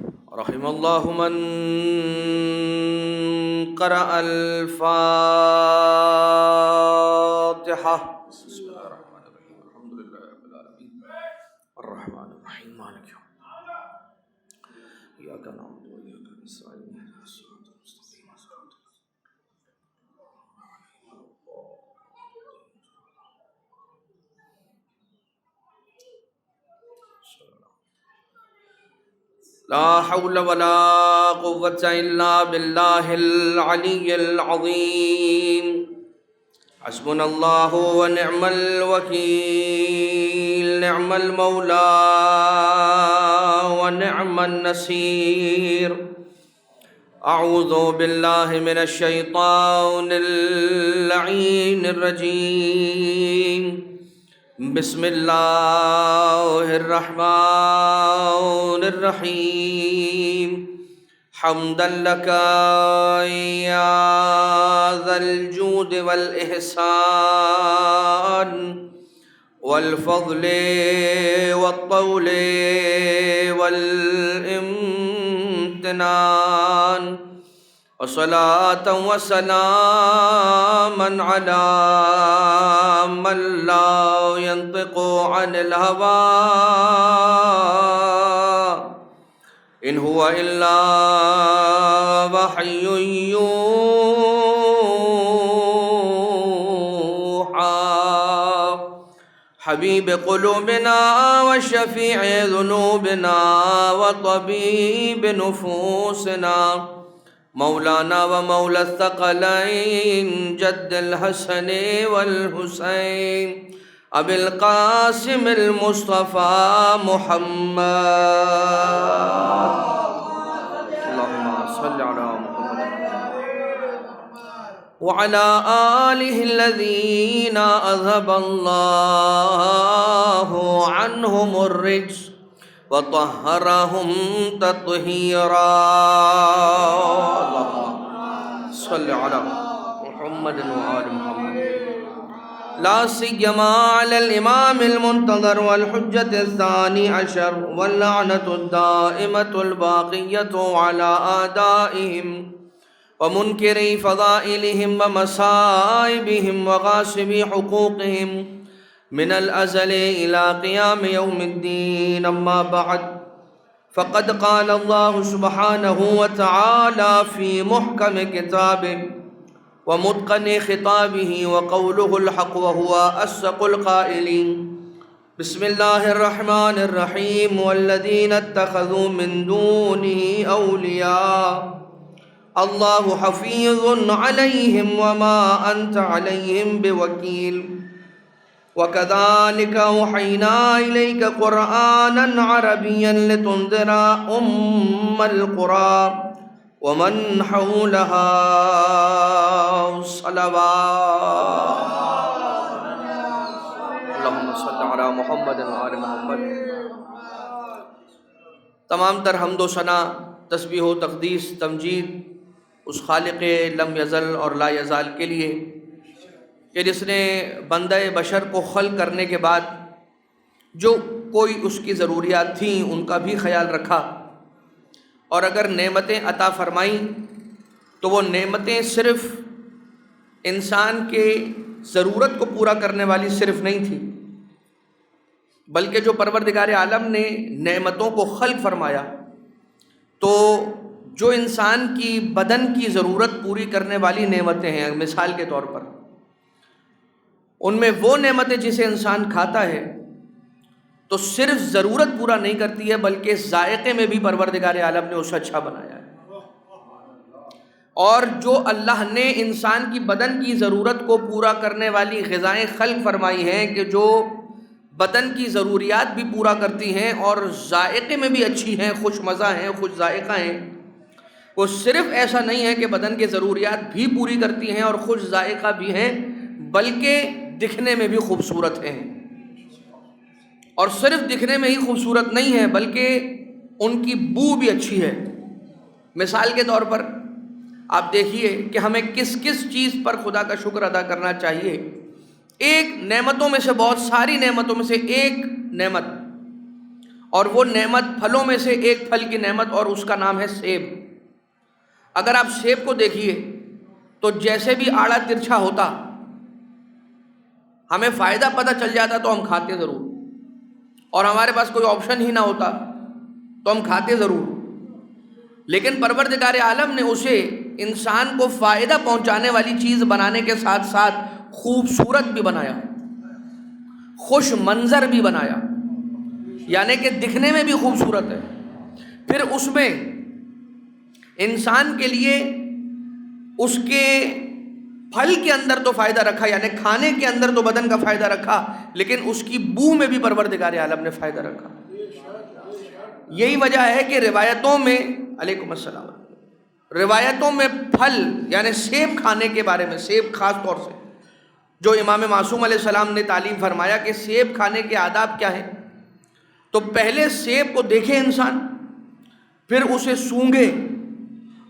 رحم اللہ من قرأ الفاتحة. بسم اللہ الرحمن الرحیم الحمد للہ رب العالمین الرحمن الرحیم مالک یوم الدین ایاک نعبد و ایاک نستعین اهدنا الصراط المستقیم صراط لا حول ولا قوة إلا بالله العلي العظيم. حسبنا الله ونعم الوكيل، نعم المولى ونعم النصير. أعوذ بالله من الشيطان اللعين الرجيم. بسم اللہ الرحمن الرحیم. حمدا لک یا ذا الجود والإحسان والفضل والطول والامتنان، وصلاة وسلاما على من لا ينطق عن الهوى إن هو إلا وحي يوحى. حبيب قلوبنا وشفيع ذنوبنا وطبيب نفوسنا، مولانا ومولى الثقلين جد الحسن والحسين أبي القاسم المصطفى محمد. اللهم صل على محمد وعلى آله الذين أذهب الله عنهم الرجس وطهرهم تطهيرا. اللهم صل على محمد وآل محمد. لا سيما على الإمام المنتظر والحجة الثاني عشر واللعنة الدائمة الباقية على أعدائهم ومنكري فضائلهم ومصائبهم وغاصبي حقوقهم من الأزل إلى قيام يوم الدين. أما بعد، فقد قال الله سبحانه وتعالى في محكم كتابه ومتقن خطابه وقوله الحق وهو أصدق القائلين. بسم الله الرحمن الرحيم. والذين اتخذوا من دونه أولياء الله حفيظ عليهم وما أنت عليهم بوكيل. وكذلك أوحينا إليك قرآنا عربيا لتنذر القرى ومن حولها. صلوات اللهم صل على محمد وآل محمد. تمام تر حمد و ثنا، تسبیح و تقدیس، تمجید اس خالق لم یزل اور لا یزال کے لیے کہ جس نے بندہ بشر کو خلق کرنے کے بعد جو کوئی اس کی ضروریات تھیں ان کا بھی خیال رکھا، اور اگر نعمتیں عطا فرمائیں تو وہ نعمتیں صرف انسان کے ضرورت کو پورا کرنے والی صرف نہیں تھی، بلکہ جو پروردگار عالم نے نعمتوں کو خلق فرمایا تو جو انسان کی بدن کی ضرورت پوری کرنے والی نعمتیں ہیں، مثال کے طور پر ان میں وہ نعمتیں جسے انسان کھاتا ہے تو صرف ضرورت پورا نہیں کرتی ہے بلکہ ذائقے میں بھی پروردگار عالم نے اسے اچھا بنایا ہے. اور جو اللہ نے انسان کی بدن کی ضرورت کو پورا کرنے والی غذائیں خلق فرمائی ہیں کہ جو بدن کی ضروریات بھی پورا کرتی ہیں اور ذائقے میں بھی اچھی ہیں، خوش مزہ ہیں، خوش ذائقہ ہیں، وہ صرف ایسا نہیں ہے کہ بدن کی ضروریات بھی پوری کرتی ہیں اور خوش ذائقہ بھی ہیں، بلکہ دکھنے میں بھی خوبصورت ہیں. اور صرف دکھنے میں ہی خوبصورت نہیں ہے بلکہ ان کی بو بھی اچھی ہے. مثال کے طور پر آپ دیکھیے کہ ہمیں کس کس چیز پر خدا کا شکر ادا کرنا چاہیے. ایک نعمتوں میں سے، بہت ساری نعمتوں میں سے ایک نعمت، اور وہ نعمت پھلوں میں سے ایک پھل کی نعمت، اور اس کا نام ہے سیب۔ اگر آپ سیب کو دیکھیے تو جیسے بھی آڑا ترچھا ہوتا، ہمیں فائدہ پتہ چل جاتا تو ہم کھاتے ضرور، اور ہمارے پاس کوئی آپشن ہی نہ ہوتا تو ہم کھاتے ضرور۔ لیکن پروردگار عالم نے اسے انسان کو فائدہ پہنچانے والی چیز بنانے کے ساتھ ساتھ خوبصورت بھی بنایا، خوش منظر بھی بنایا، یعنی کہ دکھنے میں بھی خوبصورت ہے۔ پھر اس میں انسان کے لیے اس کے پھل کے اندر تو فائدہ رکھا، یعنی کھانے کے اندر تو بدن کا فائدہ رکھا، لیکن اس کی بو میں بھی پروردگار عالم نے فائدہ رکھا۔ یہی وجہ ہے کہ روایتوں میں، علیکم السلام، روایتوں میں پھل یعنی سیب کھانے کے بارے میں، سیب خاص طور سے جو امام معصوم علیہ السلام نے تعلیم فرمایا کہ سیب کھانے کے آداب کیا ہیں، تو پہلے سیب کو دیکھے انسان، پھر اسے سونگھے،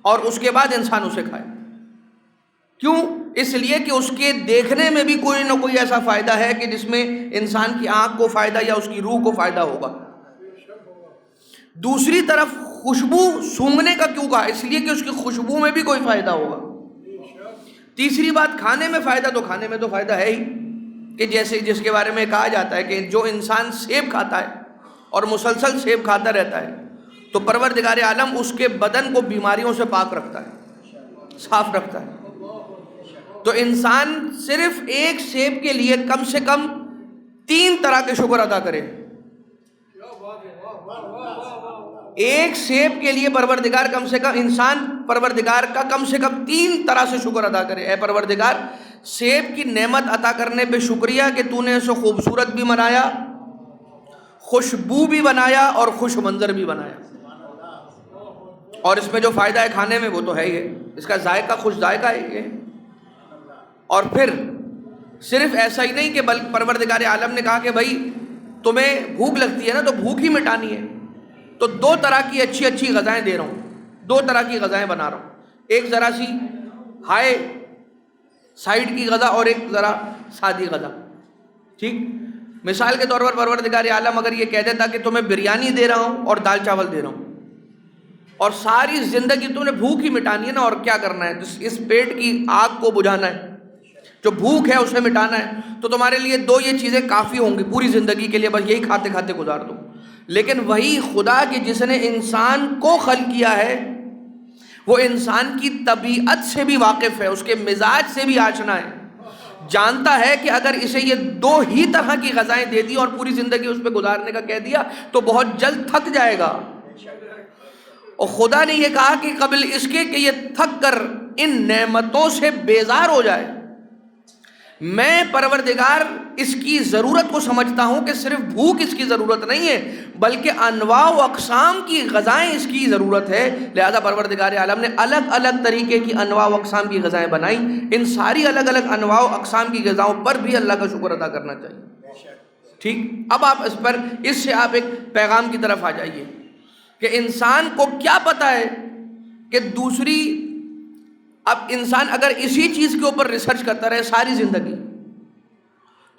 اور اس کے بعد انسان اسے کھائے۔ کیوں؟ اس لیے کہ اس کے دیکھنے میں بھی کوئی نہ کوئی ایسا فائدہ ہے کہ جس میں انسان کی آنکھ کو فائدہ یا اس کی روح کو فائدہ ہوگا۔ دوسری طرف خوشبو سونگھنے کا کیوں کہا؟ اس لیے کہ اس کی خوشبو میں بھی کوئی فائدہ ہوگا۔ تیسری بات، کھانے میں فائدہ، تو کھانے میں تو فائدہ ہے ہی، کہ جیسے جس کے بارے میں کہا جاتا ہے کہ جو انسان سیب کھاتا ہے اور مسلسل سیب کھاتا رہتا ہے تو پروردگار عالم اس کے بدن کو بیماریوں سے پاک رکھتا ہے، صاف رکھتا ہے۔ تو انسان صرف ایک سیب کے لیے کم سے کم 3 طرح کے شکر ادا کرے۔ ایک سیب کے لیے پروردگار کم سے کم، انسان پروردگار کا کم سے کم 3 طرح سے شکر ادا کرے۔ اے پروردگار، سیب کی نعمت عطا کرنے پہ شکریہ کہ تو نے اسے خوبصورت بھی بنایا، خوشبو بھی بنایا، اور خوش منظر بھی بنایا۔ اور اس میں جو فائدہ ہے کھانے میں وہ تو ہے ہی ہے، اس کا ذائقہ خوش ذائقہ ہے یہ۔ اور پھر صرف ایسا ہی نہیں کہ بلکہ پروردگار عالم نے کہا کہ بھائی تمہیں بھوک لگتی ہے نا تو بھوک ہی مٹانی ہے، تو 2 طرح کی اچھی اچھی غذائیں دے رہا ہوں، 2 طرح کی غذائیں بنا رہا ہوں، ایک ذرا سی ہائی سائڈ کی غذا اور ایک ذرا سادی غذا۔ ٹھیک، مثال کے طور پر پروردگار عالم اگر یہ کہہ دیتا کہ تمہیں بریانی دے رہا ہوں اور دال چاول دے رہا ہوں، اور ساری زندگی تم نے بھوک ہی مٹانی ہے نا، اور کیا کرنا ہے، اس پیٹ کی آگ کو بجھانا ہے، جو بھوک ہے اسے مٹانا ہے، تو تمہارے لیے 2 یہ چیزیں کافی ہوں گی پوری زندگی کے لیے، بس یہی کھاتے کھاتے گزار دو۔ لیکن وہی خدا کہ جس نے انسان کو خلق کیا ہے، وہ انسان کی طبیعت سے بھی واقف ہے، اس کے مزاج سے بھی آشنا ہے، جانتا ہے کہ اگر اسے یہ 2 ہی طرح کی غذائیں دے دی اور پوری زندگی اس پہ گزارنے کا کہہ دیا تو بہت جلد تھک جائے گا۔ اور خدا نے یہ کہا کہ قبل اس کے کہ یہ تھک کر ان نعمتوں سے بیزار ہو جائے، میں پروردگار اس کی ضرورت کو سمجھتا ہوں کہ صرف بھوک اس کی ضرورت نہیں ہے بلکہ انواع و اقسام کی غذائیں اس کی ضرورت ہے۔ لہذا پروردگار عالم نے الگ الگ طریقے کی انواع و اقسام کی غذائیں بنائیں، ان ساری الگ الگ انواع و اقسام کی غذاؤں پر بھی اللہ کا شکر ادا کرنا چاہیے۔ ٹھیک، اب آپ اس سے آپ ایک پیغام کی طرف آ جائیے کہ انسان کو کیا پتہ ہے کہ دوسری، اب انسان اگر اسی چیز کے اوپر ریسرچ کرتا رہے ساری زندگی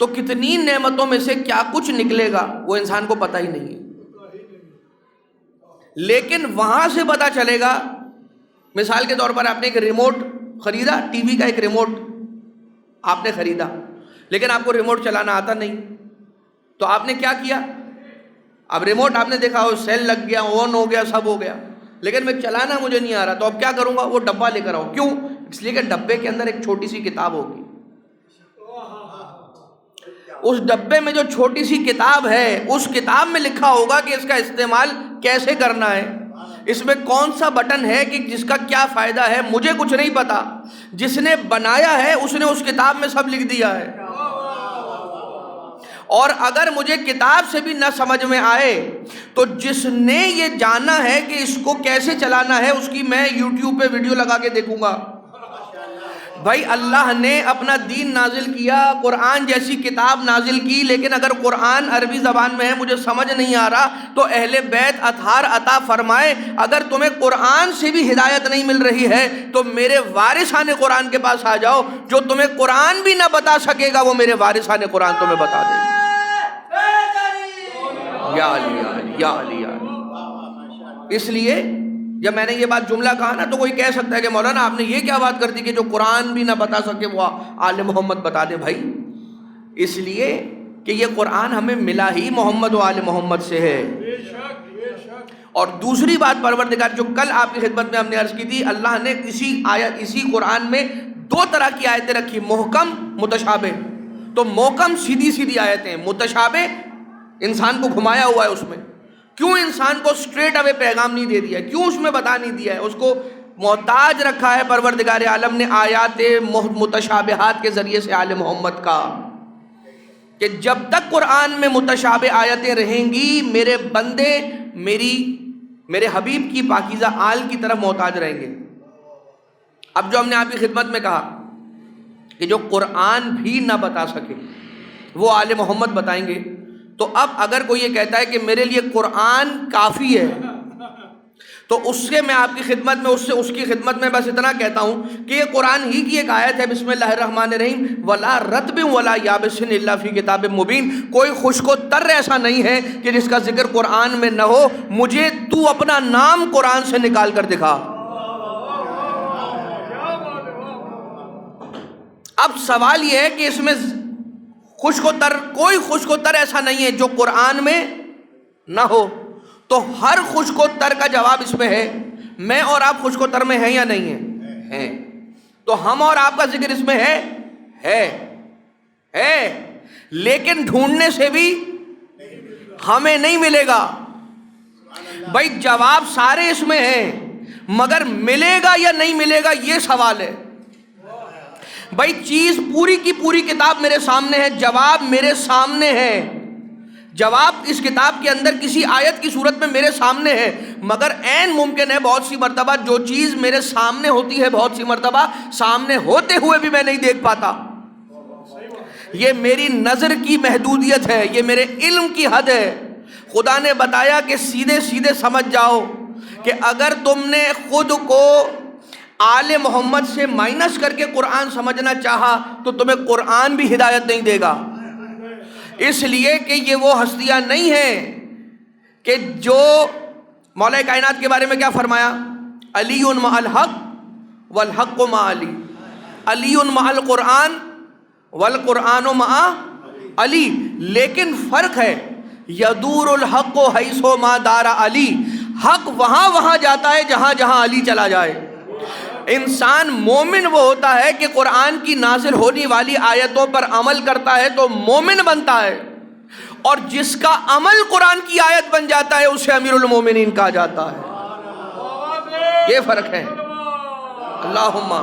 تو کتنی نعمتوں میں سے کیا کچھ نکلے گا وہ انسان کو پتہ ہی نہیں ہے۔ لیکن وہاں سے پتہ چلے گا، مثال کے طور پر آپ نے ایک ریموٹ خریدا، ٹی وی کا ایک ریموٹ آپ نے خریدا، لیکن آپ کو ریموٹ چلانا آتا نہیں، تو آپ نے کیا کیا؟ اب ریموٹ آپ نے دیکھا وہ سیل لگ گیا، آن ہو گیا، سب ہو گیا، لیکن میں چلانا مجھے نہیں آ رہا، تو اب کیا کروں گا؟ وہ ڈبہ لے کر آؤ۔ کیوں؟ اس لیے کہ ڈبے کے اندر ایک چھوٹی سی کتاب ہوگی، اس ڈبے میں جو چھوٹی سی کتاب ہے اس کتاب میں لکھا ہوگا کہ اس کا استعمال کیسے کرنا ہے، اس میں کون سا بٹن ہے کہ جس کا کیا فائدہ ہے، مجھے کچھ نہیں پتا، جس نے بنایا ہے اس نے اس کتاب میں سب لکھ دیا ہے۔ اور اگر مجھے کتاب سے بھی نہ سمجھ میں آئے تو جس نے یہ جانا ہے کہ اس کو کیسے چلانا ہے اس کی میں یوٹیوب پہ ویڈیو لگا کے دیکھوں گا۔ بھائی اللہ نے اپنا دین نازل کیا، قرآن جیسی کتاب نازل کی، لیکن اگر قرآن عربی زبان میں ہے مجھے سمجھ نہیں آ رہا تو اہل بیت اطہار عطا فرمائے اگر تمہیں قرآن سے بھی ہدایت نہیں مل رہی ہے تو میرے وارثان قرآن کے پاس آ جاؤ، جو تمہیں قرآن بھی نہ بتا سکے گا وہ میرے وارثان قرآن تمہیں بتا دے گا۔ یا علی یا علی یا علی یا علی۔ اس لیے جب میں نے یہ بات جملہ کہا نا تو کوئی کہہ سکتا ہے کہ مولانا آپ نے یہ کیا بات کر دی کہ جو قرآن بھی نہ بتا سکے وہ آل محمد بتا دے۔ بھائی اس لیے کہ یہ قرآن ہمیں ملا ہی محمد و آل محمد سے ہے۔ اور دوسری بات پروردگار، جو کل آپ کی خدمت میں ہم نے عرض کی تھی، اللہ نے اسی قرآن میں دو طرح کی آیتیں رکھی، محکم متشابہ۔ تو محکم سیدھی سیدھی آیتیں، متشابہ انسان کو گھمایا ہوا ہے اس میں۔ کیوں انسان کو سٹریٹ اوے پیغام نہیں دے دیا ہے؟ کیوں اس میں بتا نہیں دیا ہے؟ اس کو محتاج رکھا ہے پروردگار عالم نے آیات متشابہات کے ذریعے سے آل محمد کا، کہ جب تک قرآن میں متشابہ آیتیں رہیں گی میرے بندے میرے حبیب کی پاکیزہ آل کی طرف محتاج رہیں گے۔ اب جو ہم نے آپ کی خدمت میں کہا کہ جو قرآن بھی نہ بتا سکے وہ آل محمد بتائیں گے، تو اب اگر کوئی یہ کہتا ہے کہ میرے لیے قرآن کافی ہے، تو اس سے میں آپ کی خدمت میں اس کی خدمت میں بس اتنا کہتا ہوں کہ یہ قرآن ہی کی ایک آیت ہے، بسم اللہ الرحمن الرحیم، ولا رطب ولا یابس الا فی کتاب مبین۔ کوئی خشک و تر ایسا نہیں ہے کہ جس کا ذکر قرآن میں نہ ہو، مجھے تو اپنا نام قرآن سے نکال کر دکھا۔ اب سوال یہ ہے کہ اس میں کوئی خشک و تر ایسا نہیں ہے جو قرآن میں نہ ہو، تو ہر خشک و تر کا جواب اس میں ہے۔ میں اور آپ خشک و تر میں ہیں یا نہیں ہیں؟ ہیں۔ تو ہم اور آپ کا ذکر اس میں ہے، لیکن ڈھونڈنے سے بھی ہمیں نہیں ملے گا۔ بھائی جواب سارے اس میں ہیں، مگر ملے گا یا نہیں ملے گا یہ سوال ہے۔ بھائی چیز پوری کی پوری کتاب میرے سامنے ہے، جواب میرے سامنے ہے، جواب اس کتاب کے اندر کسی آیت کی صورت میں میرے سامنے ہے، مگر عین ممکن ہے بہت سی مرتبہ جو چیز میرے سامنے ہوتی ہے بہت سی مرتبہ سامنے ہوتے ہوئے بھی میں نہیں دیکھ پاتا۔ یہ میری نظر کی محدودیت ہے، یہ میرے علم کی حد ہے۔ خدا نے بتایا کہ سیدھے سیدھے سمجھ جاؤ کہ اگر تم نے خود کو آل محمد سے مائنس کر کے قرآن سمجھنا چاہا تو تمہیں قرآن بھی ہدایت نہیں دے گا، اس لیے کہ یہ وہ ہستیاں نہیں ہیں کہ جو مولا کائنات کے بارے میں کیا فرمایا، علی مع الحق والحق مع علی، علی مع القرآن والقرآن مع علی۔ لیکن فرق ہے، یدور الحق حیث ما دار علی، حق وہاں جاتا ہے جہاں علی چلا جائے۔ انسان مومن وہ ہوتا ہے کہ قرآن کی نازل ہونے والی آیتوں پر عمل کرتا ہے تو مومن بنتا ہے، اور جس کا عمل قرآن کی آیت بن جاتا ہے اسے امیر المومنین کہا جاتا ہے۔ یہ فرق ہے۔ اللہم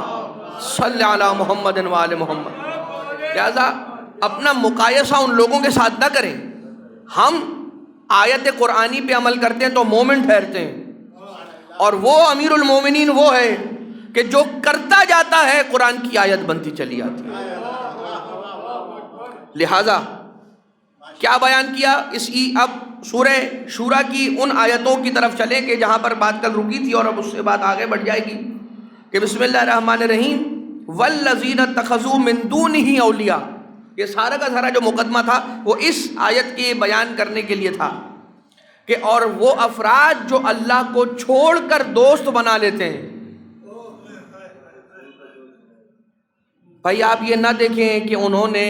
صلی علی محمد و آل محمد۔ لہذا اپنا مقایسہ ان لوگوں کے ساتھ نہ کریں۔ ہم آیت قرآنی پہ عمل کرتے ہیں تو مومن ٹھہرتے ہیں، اور وہ امیر المومنین وہ ہے کہ جو کرتا جاتا ہے قرآن کی آیت بنتی چلی آتی ہے۔ لہذا کیا بیان کیا اب سورہ شورا کی ان آیتوں کی طرف چلیں کہ جہاں پر بات کل رکی تھی، اور اب اس سے بات آگے بڑھ جائے گی کہ بسم اللہ الرحمن الرحیم والذین اتخذوا من دونہ اولیاء۔ یہ سارا کا سارا جو مقدمہ تھا وہ اس آیت کے بیان کرنے کے لیے تھا کہ اور وہ افراد جو اللہ کو چھوڑ کر دوست بنا لیتے ہیں۔ بھائی آپ یہ نہ دیکھیں کہ انہوں نے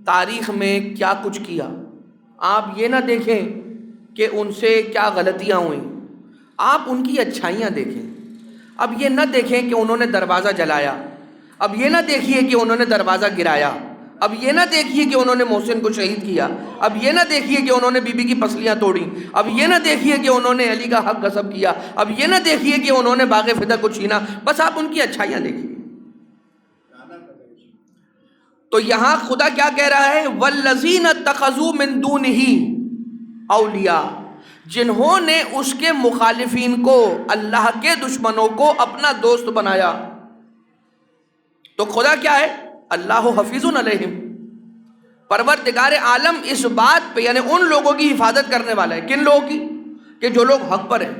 تاریخ میں کیا کچھ کیا، آپ یہ نہ دیکھیں کہ ان سے کیا غلطیاں ہوئیں، آپ ان کی اچھائیاں دیکھیں۔ اب یہ نہ دیکھیں کہ انہوں نے دروازہ جلایا، اب یہ نہ دیکھیے کہ انہوں نے دروازہ گرایا، اب یہ نہ دیکھیے کہ انہوں نے محسن کو شہید کیا، اب یہ نہ دیکھیے کہ انہوں نے بی بی کی پسلیاں توڑیں، اب یہ نہ دیکھیے کہ انہوں نے علی کا حق غصب کیا، اب یہ نہ دیکھیے کہ انہوں نے باغ فدا کو چھینا، بس آپ ان کی اچھائیاں دیکھیے۔ تو یہاں خدا کیا کہہ رہا ہے، والذین اتخذوا من دونہ اولیاء، جنہوں نے اس کے مخالفین کو، اللہ کے دشمنوں کو اپنا دوست بنایا۔ تو خدا کیا ہے، اللہ حفیظ علیہم، پروردگار عالم اس بات پہ یعنی ان لوگوں کی حفاظت کرنے والا ہے۔ کن لوگوں کی؟ کہ جو لوگ حق پر ہیں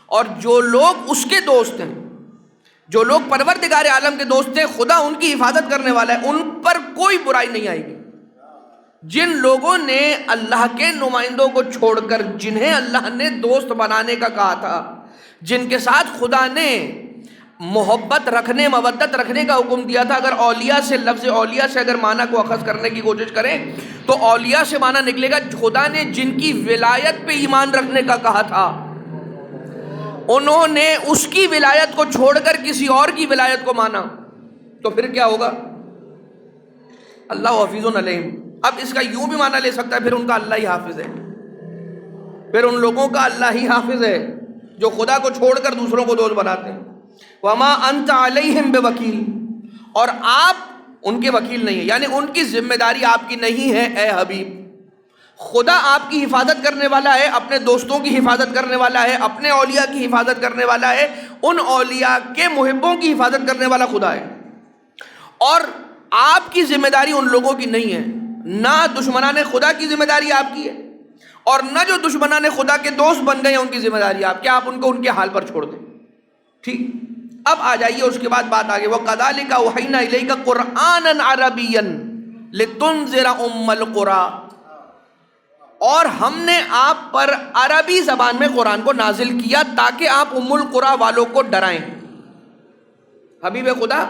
اور جو لوگ اس کے دوست ہیں، جو لوگ پروردگار عالم کے دوست ہیں، خدا ان کی حفاظت کرنے والا ہے، ان پر کوئی برائی نہیں آئے گی۔ جن لوگوں نے اللہ کے نمائندوں کو چھوڑ کر جنہیں اللہ نے دوست بنانے کا کہا تھا، جن کے ساتھ خدا نے محبت رکھنے مودت رکھنے کا حکم دیا تھا، اگر اولیاء سے لفظ اولیاء سے اگر معنی کو اخذ کرنے کی کوشش کریں تو اولیاء سے معنی نکلے گا خدا نے جن کی ولایت پہ ایمان رکھنے کا کہا تھا، انہوں نے اس کی ولایت کو چھوڑ کر کسی اور کی ولایت کو مانا، تو پھر کیا ہوگا؟ اللہ حفیظ علیہم۔ اب اس کا یوں بھی معنی لے سکتا ہے پھر ان کا اللہ ہی حافظ ہے، پھر ان لوگوں کا اللہ ہی حافظ ہے جو خدا کو چھوڑ کر دوسروں کو دوست بناتے ہیں۔ وما انت علیہم بوکیل، اور آپ ان کے وکیل نہیں ہیں، یعنی ان کی ذمہ داری آپ کی نہیں ہے اے حبیب۔ خدا آپ کی حفاظت کرنے والا ہے، اپنے دوستوں کی حفاظت کرنے والا ہے، اپنے اولیاء کی حفاظت کرنے والا ہے، ان اولیاء کے محبوں کی حفاظت کرنے والا خدا ہے، اور آپ کی ذمہ داری ان لوگوں کی نہیں ہے، نہ دشمنان خدا کی ذمہ داری آپ کی ہے، اور نہ جو دشمنان خدا کے دوست بن گئے ہیں ان کی ذمہ داری آپ کیا آپ ان کو ان کے حال پر چھوڑ دیں۔ ٹھیک، اب آ جائیے اس کے بعد بات آگے، وَكَذَلِكَ أَوْحَيْنَا إِلَيْكَ قُرْآنًا عَرَبِيًّا لِتُنذِرَ أُمَّ الْقُرَىٰ، اور ہم نے آپ پر عربی زبان میں قرآن کو نازل کیا تاکہ آپ ام القریٰ والوں کو ڈرائیں۔ حبیب خدا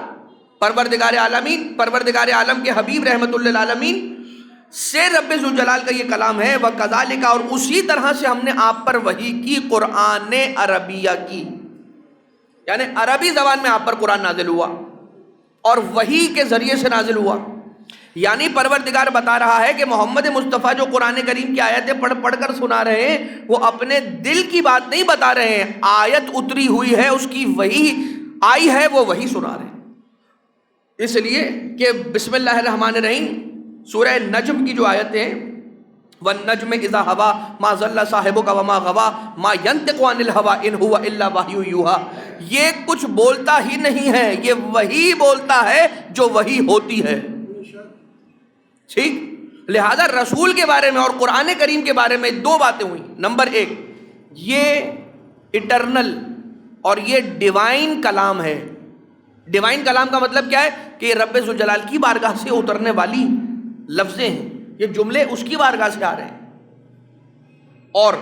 پروردگار عالمین، پروردگار عالم کے حبیب رحمت للعالمین سے رب ذوالجلال کا یہ کلام ہے، وَكَذَلِكَ، اور اسی طرح سے ہم نے آپ پر وحی کی، قرآن عربیہ کی، یعنی عربی زبان میں آپ پر قرآن نازل ہوا اور وحی کے ذریعے سے نازل ہوا۔ یعنی پروردگار بتا رہا ہے کہ محمد مصطفیٰ جو قرآن کریم کی آیتیں پڑھ پڑھ کر سنا رہے ہیں وہ اپنے دل کی بات نہیں بتا رہے ہیں، آیت اتری ہوئی ہے، اس کی وحی آئی ہے، وہ وحی سنا رہے ہیں۔ اس لیے کہ بسم اللہ الرحمن الرحیم سورہ نجم کی جو آیتیں ہیں، وَالنَّجْمِ إِذَا هَوَىٰ مَا ضَلَّ صَاحِبُكَ وَمَا غَوَىٰ مَا يَنطِقُ عَنِ الْهَوَىٰ إِنْ هُوَ إِلَّا وَحْيٌ يُوحَىٰ، یہ کچھ بولتا ہی نہیں ہے، یہ وحی بولتا ہے جو وحی ہوتی ہے۔ ٹھیک، لہذا رسول کے بارے میں اور قرآن کریم کے بارے میں دو باتیں ہوئی۔ نمبر ایک، یہ اٹرنل اور یہ ڈیوائن کلام ہے۔ ڈیوائن کلام کا مطلب کیا ہے کہ رب ذوالجلال کی بارگاہ سے اترنے والی لفظیں ہیں، یہ جملے اس کی بارگاہ سے آ رہے ہیں، اور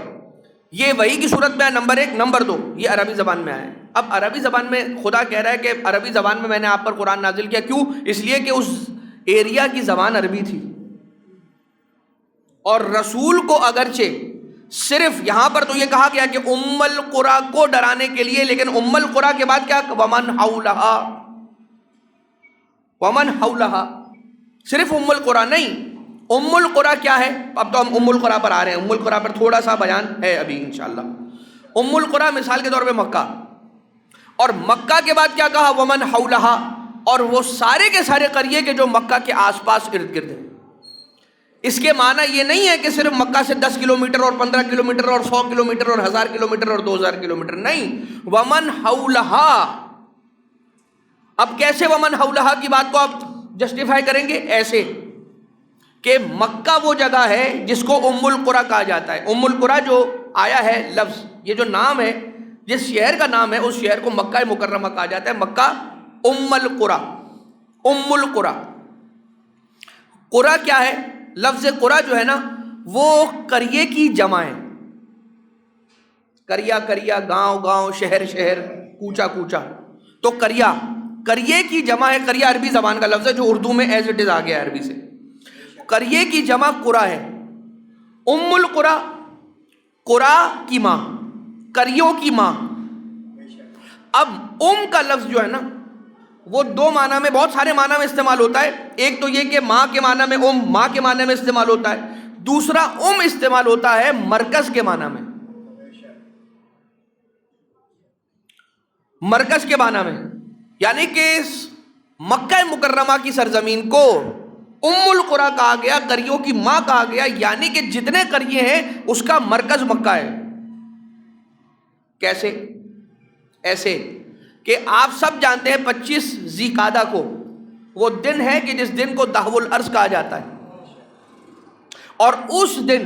یہ وحی کی صورت میں ہے، نمبر ایک۔ نمبر دو، یہ عربی زبان میں آیا ہے۔ اب عربی زبان میں خدا کہہ رہا ہے کہ عربی زبان میں میں نے آپ پر قرآن نازل کیا، کیوں؟ اس لیے کہ اس ایریا کی زبان عربی تھی، اور رسول کو اگرچہ صرف یہاں پر تو یہ کہا گیا کہ ام القریٰ کو ڈرانے کے لیے، لیکن ام القریٰ کے بعد کیا؟ ومن حولہا، ومن حولہا، صرف ام القریٰ نہیں۔ ام القریٰ کیا ہے؟ اب تو ہم ام القریٰ پر آ رہے ہیں، ام القریٰ پر تھوڑا سا بیان ہے ابھی انشاءاللہ۔ ام القریٰ مثال کے طور پہ مکہ، اور مکہ کے بعد کیا کہا؟ ومن حولہا، اور وہ سارے کے سارے قریے کے جو مکہ کے آس پاس ارد گرد ہیں۔ اس کے معنی یہ نہیں ہے کہ صرف مکہ سے 10 کلومیٹر اور 15 کلومیٹر اور 100 کلومیٹر اور 1000 کلومیٹر اور 2000 کلومیٹر، نہیں، ومن حولہا۔ اب کیسے ومن حولہا کی بات کو آپ جسٹیفائی کریں گے؟ ایسے کہ مکہ وہ جگہ ہے جس کو ام القریٰ کہا جاتا ہے۔ ام القریٰ جو آیا ہے لفظ، یہ جو نام ہے، جس شہر کا نام ہے، اس شہر کو مکہ مکرمہ کہا جاتا ہے، مکہ ام القریٰ۔ ام القریٰ، قریٰ کیا ہے؟ لفظ قریٰ جو ہے نا وہ قریے کی جمع ہے، قریہ قریہ، گاؤں گاؤں، شہر شہر، کوچا کوچا، تو قریہ قریے کی جمع ہے۔ قریہ عربی زبان کا لفظ ہے جو اردو میں ایز اٹ از آ گیا عربی سے۔ قریے کی جمع قریٰ ہے۔ ام القریٰ، قریٰ کی ماں، قریوں کی ماں۔ اب ام کا لفظ جو ہے نا وہ دو معنی میں، بہت سارے معنی میں استعمال ہوتا ہے۔ ایک تو یہ کہ ماں کے معنی میں ام، ماں کے معنی میں استعمال ہوتا ہے، دوسرا ام استعمال ہوتا ہے مرکز کے معنی میں، مرکز کے معنی میں، یعنی کہ مکہ مکرمہ کی سرزمین کو ام القریٰ کہا گیا، قریوں کی ماں کہا گیا، یعنی کہ جتنے قریے ہیں اس کا مرکز مکہ ہے۔ کیسے؟ ایسے کہ آپ سب جانتے ہیں 25 ذی قعدہ کو وہ دن ہے کہ جس دن کو دہو الارض کہا جاتا ہے، اور اس دن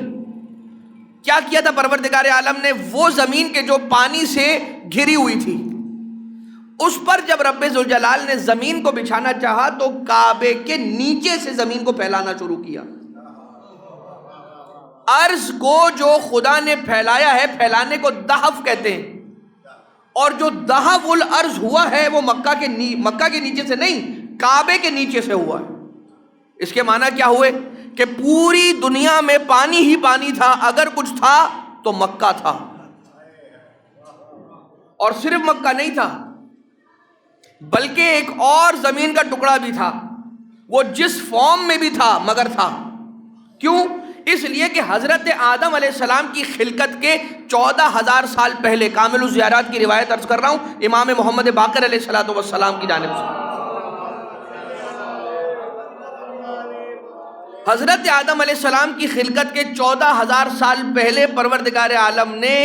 کیا کیا تھا پروردگار عالم نے؟ وہ زمین کے جو پانی سے گھری ہوئی تھی اس پر جب رب ذوالجلال نے زمین کو بچھانا چاہا تو کعبے کے نیچے سے زمین کو پھیلانا شروع کیا، ارض کو جو خدا نے پھیلایا ہے، پھیلانے کو دحف کہتے ہیں، اور جو دحف الارض ہوا ہے وہ مکہ کے نیچے سے نہیں، کعبے کے نیچے سے ہوا ہے۔ اس کے معنی کیا ہوئے کہ پوری دنیا میں پانی ہی پانی تھا، اگر کچھ تھا تو مکہ تھا، اور صرف مکہ نہیں تھا بلکہ ایک اور زمین کا ٹکڑا بھی تھا، وہ جس فارم میں بھی تھا مگر تھا۔ کیوں؟ اس لیے کہ حضرت آدم علیہ السلام کی خلقت کے 14,000 سال پہلے، کامل الزیارات کی روایت عرض کر رہا ہوں امام محمد باقر علیہ السلام کی جانب سے، حضرت آدم علیہ السلام کی خلقت کے 14,000 سال پہلے پروردگار عالم نے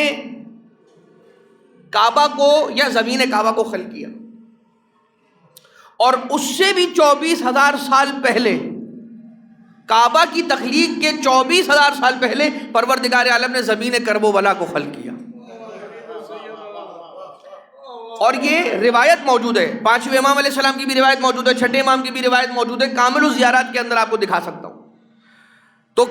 کعبہ کو یا زمین کعبہ کو خلق کیا، اور اس سے بھی 24,000 سال پہلے، کعبہ کی تخلیق کے 24,000 سال پہلے پروردگار عالم نے زمین کرب و بلا کو خلق کیا۔ اور یہ روایت موجود ہے، 5ویں امام علیہ السلام کی بھی روایت موجود ہے، 6 امام کی بھی روایت موجود ہے، کامل الزیارات کے اندر آپ کو دکھا سکتا ہوں۔ تو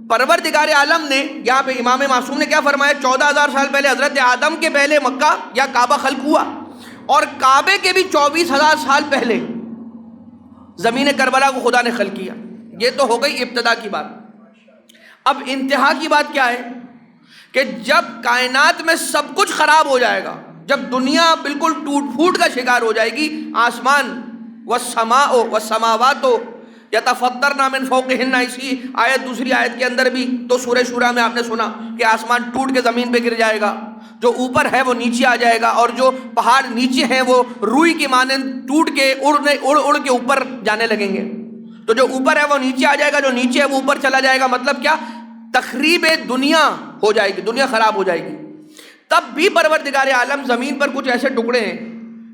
پروردگار عالم نے یہاں پہ امام معصوم نے کیا فرمایا؟ 14,000 سال پہلے حضرت آدم کے پہلے مکہ یا کعبہ خلق ہوا، اور کعبے کے بھی 24,000 سال پہلے زمین کربلا کو خدا نے خلق کیا۔ یہ تو ہو گئی ابتدا کی بات۔ اب انتہا کی بات کیا ہے کہ جب کائنات میں سب کچھ خراب ہو جائے گا، جب دنیا بالکل ٹوٹ پھوٹ کا شکار ہو جائے گی، آسمان والسماء والسماوات یتفطرن من فوقہن، اسی آیت دوسری آیت کے اندر بھی تو سورہ شورى میں آپ نے سنا کہ آسمان ٹوٹ کے زمین پہ گر جائے گا، جو اوپر ہے وہ نیچے آ جائے گا، اور جو پہاڑ نیچے ہیں وہ روئی کی مانند ٹوٹ کے اڑ کے اوپر جانے لگیں گے۔ تو جو اوپر ہے وہ نیچے آ جائے گا، جو نیچے ہے وہ اوپر چلا جائے گا۔ مطلب کیا؟ تخریب دنیا ہو جائے گی، دنیا خراب ہو جائے گی۔ تب بھی پروردگار عالم زمین پر کچھ ایسے ٹکڑے ہیں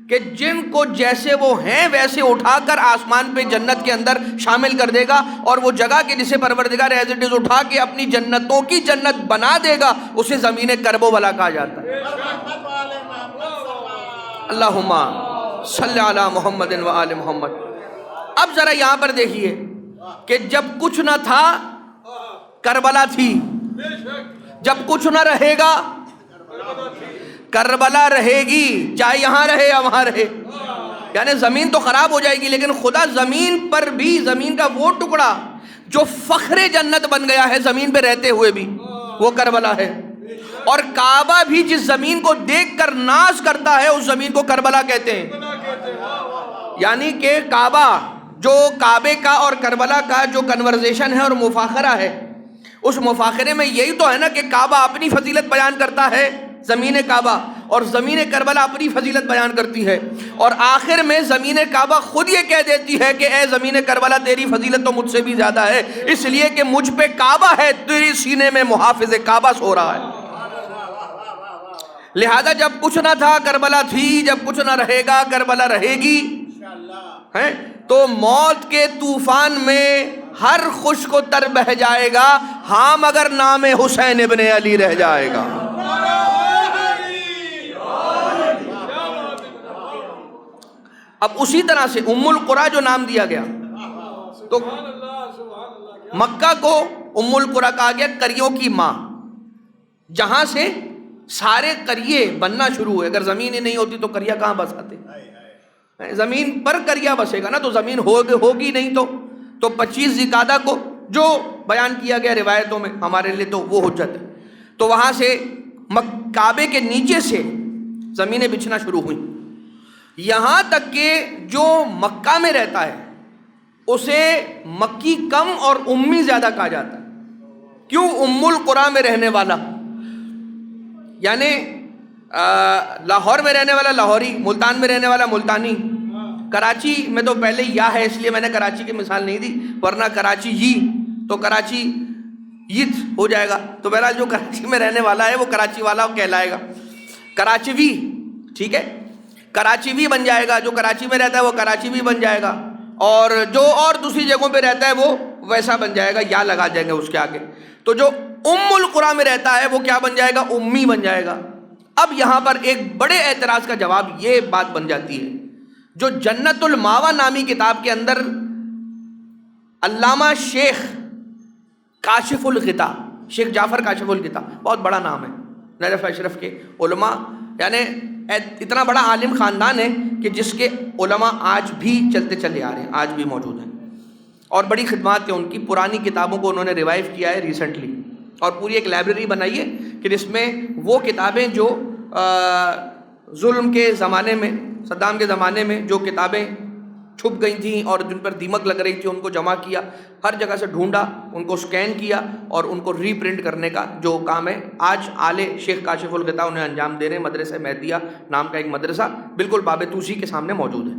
کہ جن کو جیسے وہ ہیں ویسے اٹھا کر آسمان پہ جنت کے اندر شامل کر دے گا، اور وہ جگہ کے جسے پروردگار ایز اٹ از اٹھا کے اپنی جنتوں کی جنت بنا دے گا، اسے زمین کرب و بلا کہا جاتا ہے۔ اللہم صلی علی محمد و آل محمد۔ اب ذرا یہاں پر دیکھیے کہ جب کچھ نہ تھا کربلا تھی، جب کچھ نہ رہے گا کربلا رہے گی، چاہے یہاں رہے یا وہاں رہے۔ یعنی زمین تو خراب ہو جائے گی، لیکن خدا زمین پر بھی، زمین کا وہ ٹکڑا جو فخر جنت بن گیا ہے زمین پہ رہتے ہوئے بھی، وہ کربلا ہے۔ اور کعبہ بھی جس زمین کو دیکھ کر ناز کرتا ہے اس زمین کو کربلا کہتے ہیں۔ یعنی کہ کعبہ، جو کعبے کا اور کربلا کا جو کنورزیشن ہے اور مفاخرہ ہے، اس مفاخرے میں یہی تو ہے نا کہ کعبہ اپنی فضیلت بیان کرتا ہے، زمین کعبہ، اور زمین کربلا اپنی فضیلت بیان کرتی ہے، اور آخر میں زمین کعبہ خود یہ کہہ دیتی ہے کہ اے زمین کربلا تیری فضیلت تو مجھ سے بھی زیادہ ہے، اس لیے کہ مجھ پہ کعبہ ہے، تیری سینے میں محافظ کعبہ سو رہا ہے۔ لہذا جب کچھ نہ تھا کربلا تھی، جب کچھ نہ رہے گا کربلا رہے گی، تو موت کے طوفان میں ہر خوش کو تر بہ جائے گا، ہاں مگر نام حسین ابن علی رہ جائے گا۔ اب اسی طرح سے ام القریٰ جو نام دیا گیا، تو مکہ کو ام القریٰ کہا گیا، قریوں کی ماں، جہاں سے سارے قریے بننا شروع ہوئے۔ اگر زمین ہی نہیں ہوتی تو قریہ کہاں بس آتے؟ زمین پر قریہ بسے گا نا، تو زمین ہوگی نہیں تو 25 ذی-القعدہ کو جو بیان کیا گیا روایتوں میں، ہمارے لیے تو وہ حجت ہے۔ تو وہاں سے کعبے کے نیچے سے زمینیں بچھنا شروع ہوئیں، یہاں تک کہ جو مکہ میں رہتا ہے اسے مکی کم اور امی زیادہ کہا جاتا ہے۔ کیوں؟ ام القریٰ میں رہنے والا، یعنی لاہور میں رہنے والا لاہوری، ملتان میں رہنے والا ملتانی، کراچی میں تو پہلے یا ہے اس لیے میں نے کراچی کی مثال نہیں دی، ورنہ کراچی ہی تو کراچی یت ہو جائے گا۔ تو بہرحال جو کراچی میں رہنے والا ہے وہ کراچی والا کہلائے گا، کراچی وی، ٹھیک ہے، کراچی وی بن جائے گا۔ جو کراچی میں رہتا ہے وہ کراچی وی بن جائے گا، اور جو اور دوسری جگہوں پہ رہتا ہے وہ ویسا بن جائے گا، یا لگا جائیں گے اس کے آگے۔ تو جو ام القریٰ میں رہتا ہے وہ کیا بن جائے گا؟ امی بن جائے گا۔ اب یہاں پر ایک بڑے اعتراض کا جواب یہ بات بن جاتی ہے، جو جنت الماوا نامی کتاب کے اندر علامہ شیخ کاشف الغطا شیخ جعفر کاشف الغطا، بہت بڑا نام ہے نجف اشرف کے علماء، یعنی اتنا بڑا عالم خاندان ہے کہ جس کے علماء آج بھی چلتے چلے آ رہے ہیں، آج بھی موجود ہیں، اور بڑی خدمات ہیں ان کی۔ پرانی کتابوں کو انہوں نے ریوائیو کیا ہے ریسنٹلی، اور پوری ایک لائبریری بنائی ہے کہ جس میں وہ کتابیں جو ظلم کے زمانے میں، صدام کے زمانے میں جو کتابیں چھپ گئی تھیں اور جن پر دیمک لگ رہی تھی، ان کو جمع کیا، ہر جگہ سے ڈھونڈا، ان کو سکین کیا اور ان کو ری پرنٹ کرنے کا جو کام ہے آج آلے شیخ کاشف الغطا انہیں انجام دے رہے ہیں۔ مدرسہ مہدیہ نام کا ایک مدرسہ بالکل باب توسی کے سامنے موجود ہے۔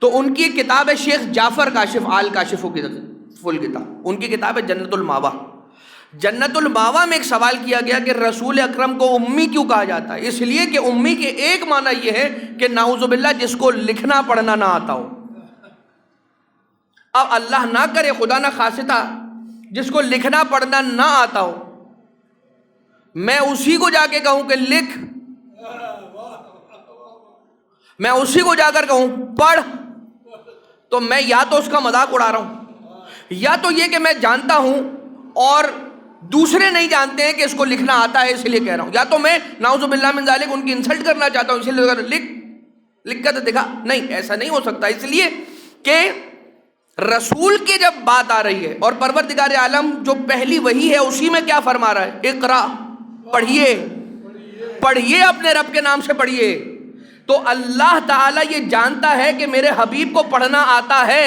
تو ان کی ایک کتاب ہے شیخ جعفر کاشف آل کاشف الغطا، ان کی کتاب ہے جنت الماوا۔ جنت الماوا میں ایک سوال کیا گیا کہ رسول اکرم کو امی کیوں کہا جاتا ہے؟ اس لیے کہ امی کے ایک معنی یہ ہے کہ نعوذ باللہ جس کو لکھنا پڑھنا نہ آتا ہو۔ اب اللہ نہ کرے، خدا نہ خواستہ، جس کو لکھنا پڑھنا نہ آتا ہو، میں اسی کو جا کے کہوں کہ لکھ، میں اسی کو جا کر کہوں پڑھ، تو میں یا تو اس کا مذاق اڑا رہا ہوں، یا تو یہ کہ میں جانتا ہوں اور دوسرے نہیں جانتے ہیں کہ اس کو لکھنا آتا ہے اس لیے کہہ رہا ہوں، یا تو میں نعوذ باللہ من ذالک ان کی انسلٹ کرنا چاہتا ہوں، اس لیے لکھ کر دکھا۔ نہیں، ایسا نہیں ہو سکتا، اس لیے کہ رسول کی جب بات آ رہی ہے اور پروردگار عالم جو پہلی وحی ہے اسی میں کیا فرما رہا ہے؟ اقرا، پڑھیے، پڑھیے، اپنے رب کے نام سے پڑھیے۔ تو اللہ تعالیٰ یہ جانتا ہے کہ میرے حبیب کو پڑھنا آتا ہے،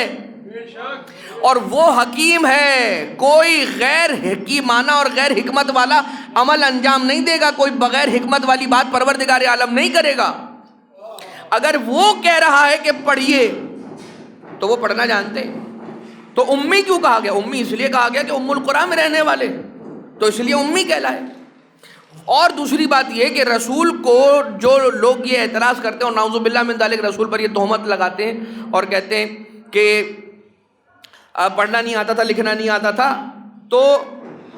اور وہ حکیم ہے، کوئی غیر حکیمانہ اور غیر حکمت والا عمل انجام نہیں دے گا، کوئی بغیر حکمت والی بات پروردگار عالم نہیں کرے گا۔ اگر وہ کہہ رہا ہے کہ پڑھیے تو وہ پڑھنا جانتے ہیں۔ تو امی کیوں کہا گیا؟ امی اس لیے کہا گیا کہ ام القرآن میں رہنے والے، تو اس لیے امی کہلائے۔ اور دوسری بات یہ کہ رسول کو جو لوگ یہ اعتراض کرتے ہیں اور نعوذ باللہ من ذالک رسول پر یہ تہمت لگاتے ہیں اور کہتے ہیں کہ پڑھنا نہیں آتا تھا، لکھنا نہیں آتا تھا، تو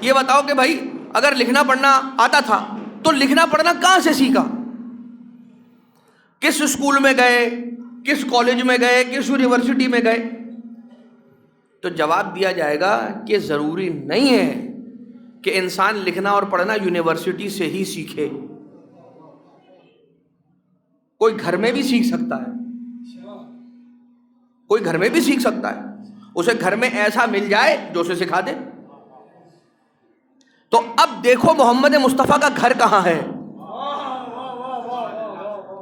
یہ بتاؤ کہ بھائی اگر لکھنا پڑھنا آتا تھا تو لکھنا پڑھنا کہاں سے سیکھا؟ کس اسکول میں گئے، کس کالج میں گئے، کس یونیورسٹی میں گئے؟ تو جواب دیا جائے گا کہ ضروری نہیں ہے کہ انسان لکھنا اور پڑھنا یونیورسٹی سے ہی سیکھے، کوئی گھر میں بھی سیکھ سکتا ہے، کوئی گھر میں بھی سیکھ سکتا ہے، اسے گھر میں ایسا مل جائے جو اسے سکھا دے۔ تو اب دیکھو محمد مصطفیٰ کا گھر کہاں ہے،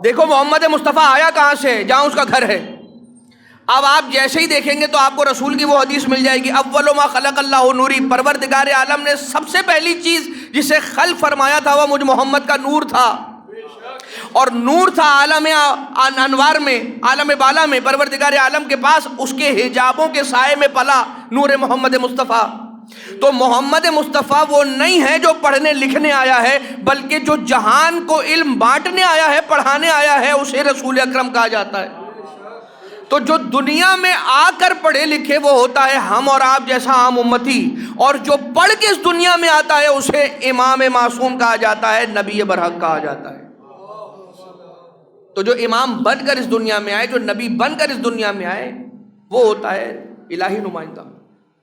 دیکھو محمد مصطفیٰ آیا کہاں سے، جہاں اس کا گھر ہے۔ اب آپ جیسے ہی دیکھیں گے تو آپ کو رسول کی وہ حدیث مل جائے گی، اول ما خلق اللہ نوری، پروردگار عالم نے سب سے پہلی چیز جسے خلق فرمایا تھا وہ مجھ محمد کا نور تھا، اور نور تھا عالم انوار میں، عالم بالا میں، پروردگار عالم کے پاس اس کے حجابوں کے سائے میں پلا نور محمد مصطفیٰ۔ تو محمد مصطفیٰ وہ نہیں ہے جو پڑھنے لکھنے آیا ہے، بلکہ جو جہان کو علم بانٹنے آیا ہے، پڑھانے آیا ہے، اسے رسول اکرم کہا جاتا ہے۔ تو جو دنیا میں آ کر پڑھے لکھے وہ ہوتا ہے ہم اور آپ جیسا عام امتی، اور جو پڑھ کے اس دنیا میں آتا ہے اسے امام معصوم کہا جاتا ہے، نبی برحق کہا جاتا ہے۔ تو جو امام بن کر اس دنیا میں آئے، جو نبی بن کر اس دنیا میں آئے، وہ ہوتا ہے الہی نمائندہ،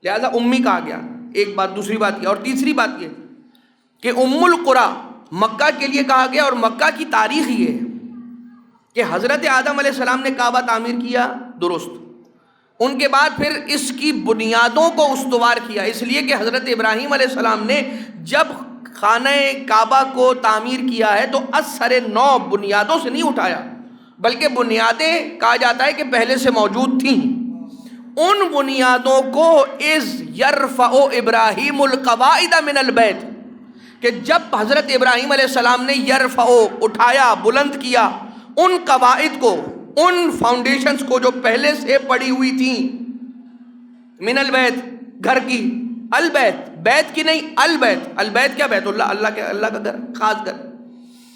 لہذا امی کہا گیا۔ ایک بات، دوسری بات یہ، اور تیسری بات یہ کہ ام القریٰ مکہ کے لیے کہا گیا، اور مکہ کی تاریخ یہ ہے کہ حضرت آدم علیہ السلام نے کعبہ تعمیر کیا، درست، ان کے بعد پھر اس کی بنیادوں کو استوار کیا، اس لیے کہ حضرت ابراہیم علیہ السلام نے جب خانہ کعبہ کو تعمیر کیا ہے تو اثر نو بنیادوں سے نہیں اٹھایا، بلکہ بنیادیں کہا جاتا ہے کہ پہلے سے موجود تھیں۔ ان بنیادوں کو اذ یرفع ابراہیم القواعد من البیت، کہ جب حضرت ابراہیم علیہ السلام نے یرفع اٹھایا، بلند کیا ان قواعد کو، ان فاؤنڈیشنز کو جو پہلے سے پڑی ہوئی تھیں، من البیت گھر کی، البیت بیت کی نہیں، البیت، البیت کیا؟ بیت اللہ، اللہ کا گھر، خاص گھر۔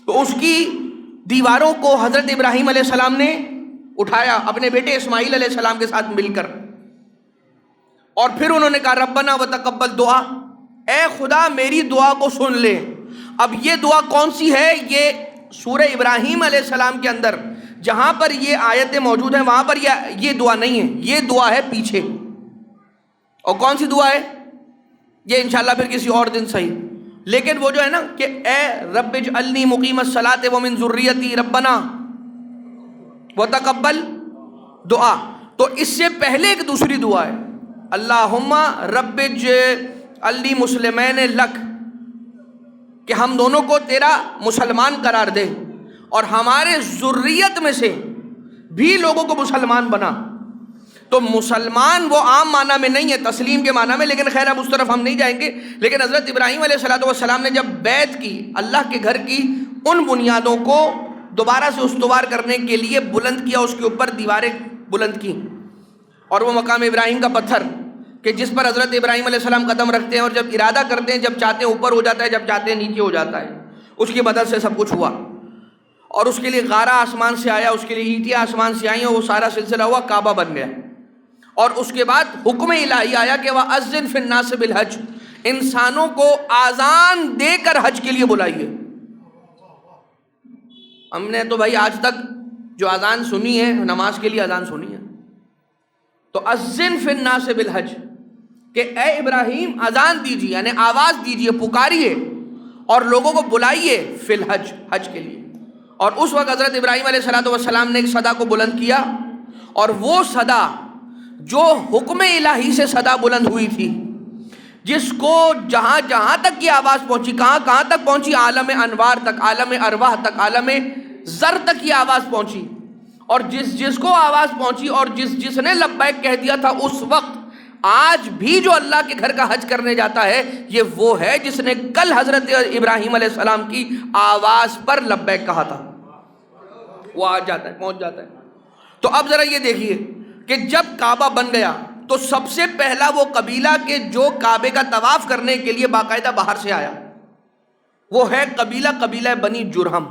تو اس کی دیواروں کو حضرت ابراہیم علیہ السلام نے اٹھایا اپنے بیٹے اسماعیل علیہ السلام کے ساتھ مل کر، اور پھر انہوں نے کہا ربنا وتقبل دعا، اے خدا میری دعا کو سن لے۔ اب یہ دعا کون سی ہے؟ یہ سورہ ابراہیم علیہ السلام کے اندر جہاں پر یہ آیتیں موجود ہیں وہاں پر یہ دعا نہیں ہے، یہ دعا ہے پیچھے۔ اور کون سی دعا ہے؟ یہ انشاءاللہ پھر کسی اور دن صحیح. لیکن وہ جو ہے نا کہ اے رب اجعلنی مقیم الصلاۃ ومن ذریتی ربنا وتقبل دعا، تو اس سے پہلے ایک دوسری دعا ہے، اللہم رب اجعلنی مسلمین لک، کہ ہم دونوں کو تیرا مسلمان قرار دے اور ہمارے ذریت میں سے بھی لوگوں کو مسلمان بنا. تو مسلمان وہ عام معنی میں نہیں ہے، تسلیم کے معنی میں، لیکن خیر اب اس طرف ہم نہیں جائیں گے. لیکن حضرت ابراہیم علیہ السلام نے جب بیت کی، اللہ کے گھر کی ان بنیادوں کو دوبارہ سے استوار کرنے کے لیے بلند کیا، اس کے اوپر دیواریں بلند کی، اور وہ مقام ابراہیم کا پتھر کہ جس پر حضرت ابراہیم علیہ السلام قدم رکھتے ہیں، اور جب ارادہ کرتے ہیں، جب چاہتے ہیں اوپر ہو جاتا ہے، جب چاہتے ہیں نیچے ہو جاتا ہے، اس کی مدد سے سب کچھ ہوا. اور اس کے لیے غارہ آسمان سے آیا، اس کے لیے اینٹیں آسمان سے آئیں، اور وہ سارا سلسلہ ہوا، کعبہ بن گیا. اور اس کے بعد حکم الہی آیا کہ وَأَذِّنْ فِي النَّاسِ بِالْحَجِّ، انسانوں کو آذان دے کر حج کے لیے بلائیے. ہم نے تو بھائی آج تک جو آذان سنی ہے نماز کے لیے آذان سنی ہے، تو اذن فی الناس بالحج، کہ اے ابراہیم آذان دیجیے، یعنی آواز دیجیے، پکاریے اور لوگوں کو بلائیے فی الحج، حج کے لیے. اور اس وقت حضرت ابراہیم علیہ السلام نے ایک صدا کو بلند کیا، اور وہ صدا جو حکم الہی سے صدا بلند ہوئی تھی، جس کو جہاں جہاں تک کی آواز پہنچی، کہاں کہاں تک پہنچی، عالم انوار تک، عالم ارواح تک، عالم ذر تک کی آواز پہنچی. اور جس کو آواز پہنچی اور جس نے لبیک کہہ دیا تھا اس وقت، آج بھی جو اللہ کے گھر کا حج کرنے جاتا ہے، یہ وہ ہے جس نے کل حضرت ابراہیم علیہ السلام کی آواز پر لبیک کہا تھا. وہ آ جاتا ہے، پہنچ جاتا ہے. تو اب ذرا یہ دیکھیے کہ جب کعبہ بن گیا تو سب سے پہلا وہ قبیلہ کہ جو کعبے کا طواف کرنے کے لیے باقاعدہ باہر سے آیا، وہ ہے قبیلہ بنی جرہم.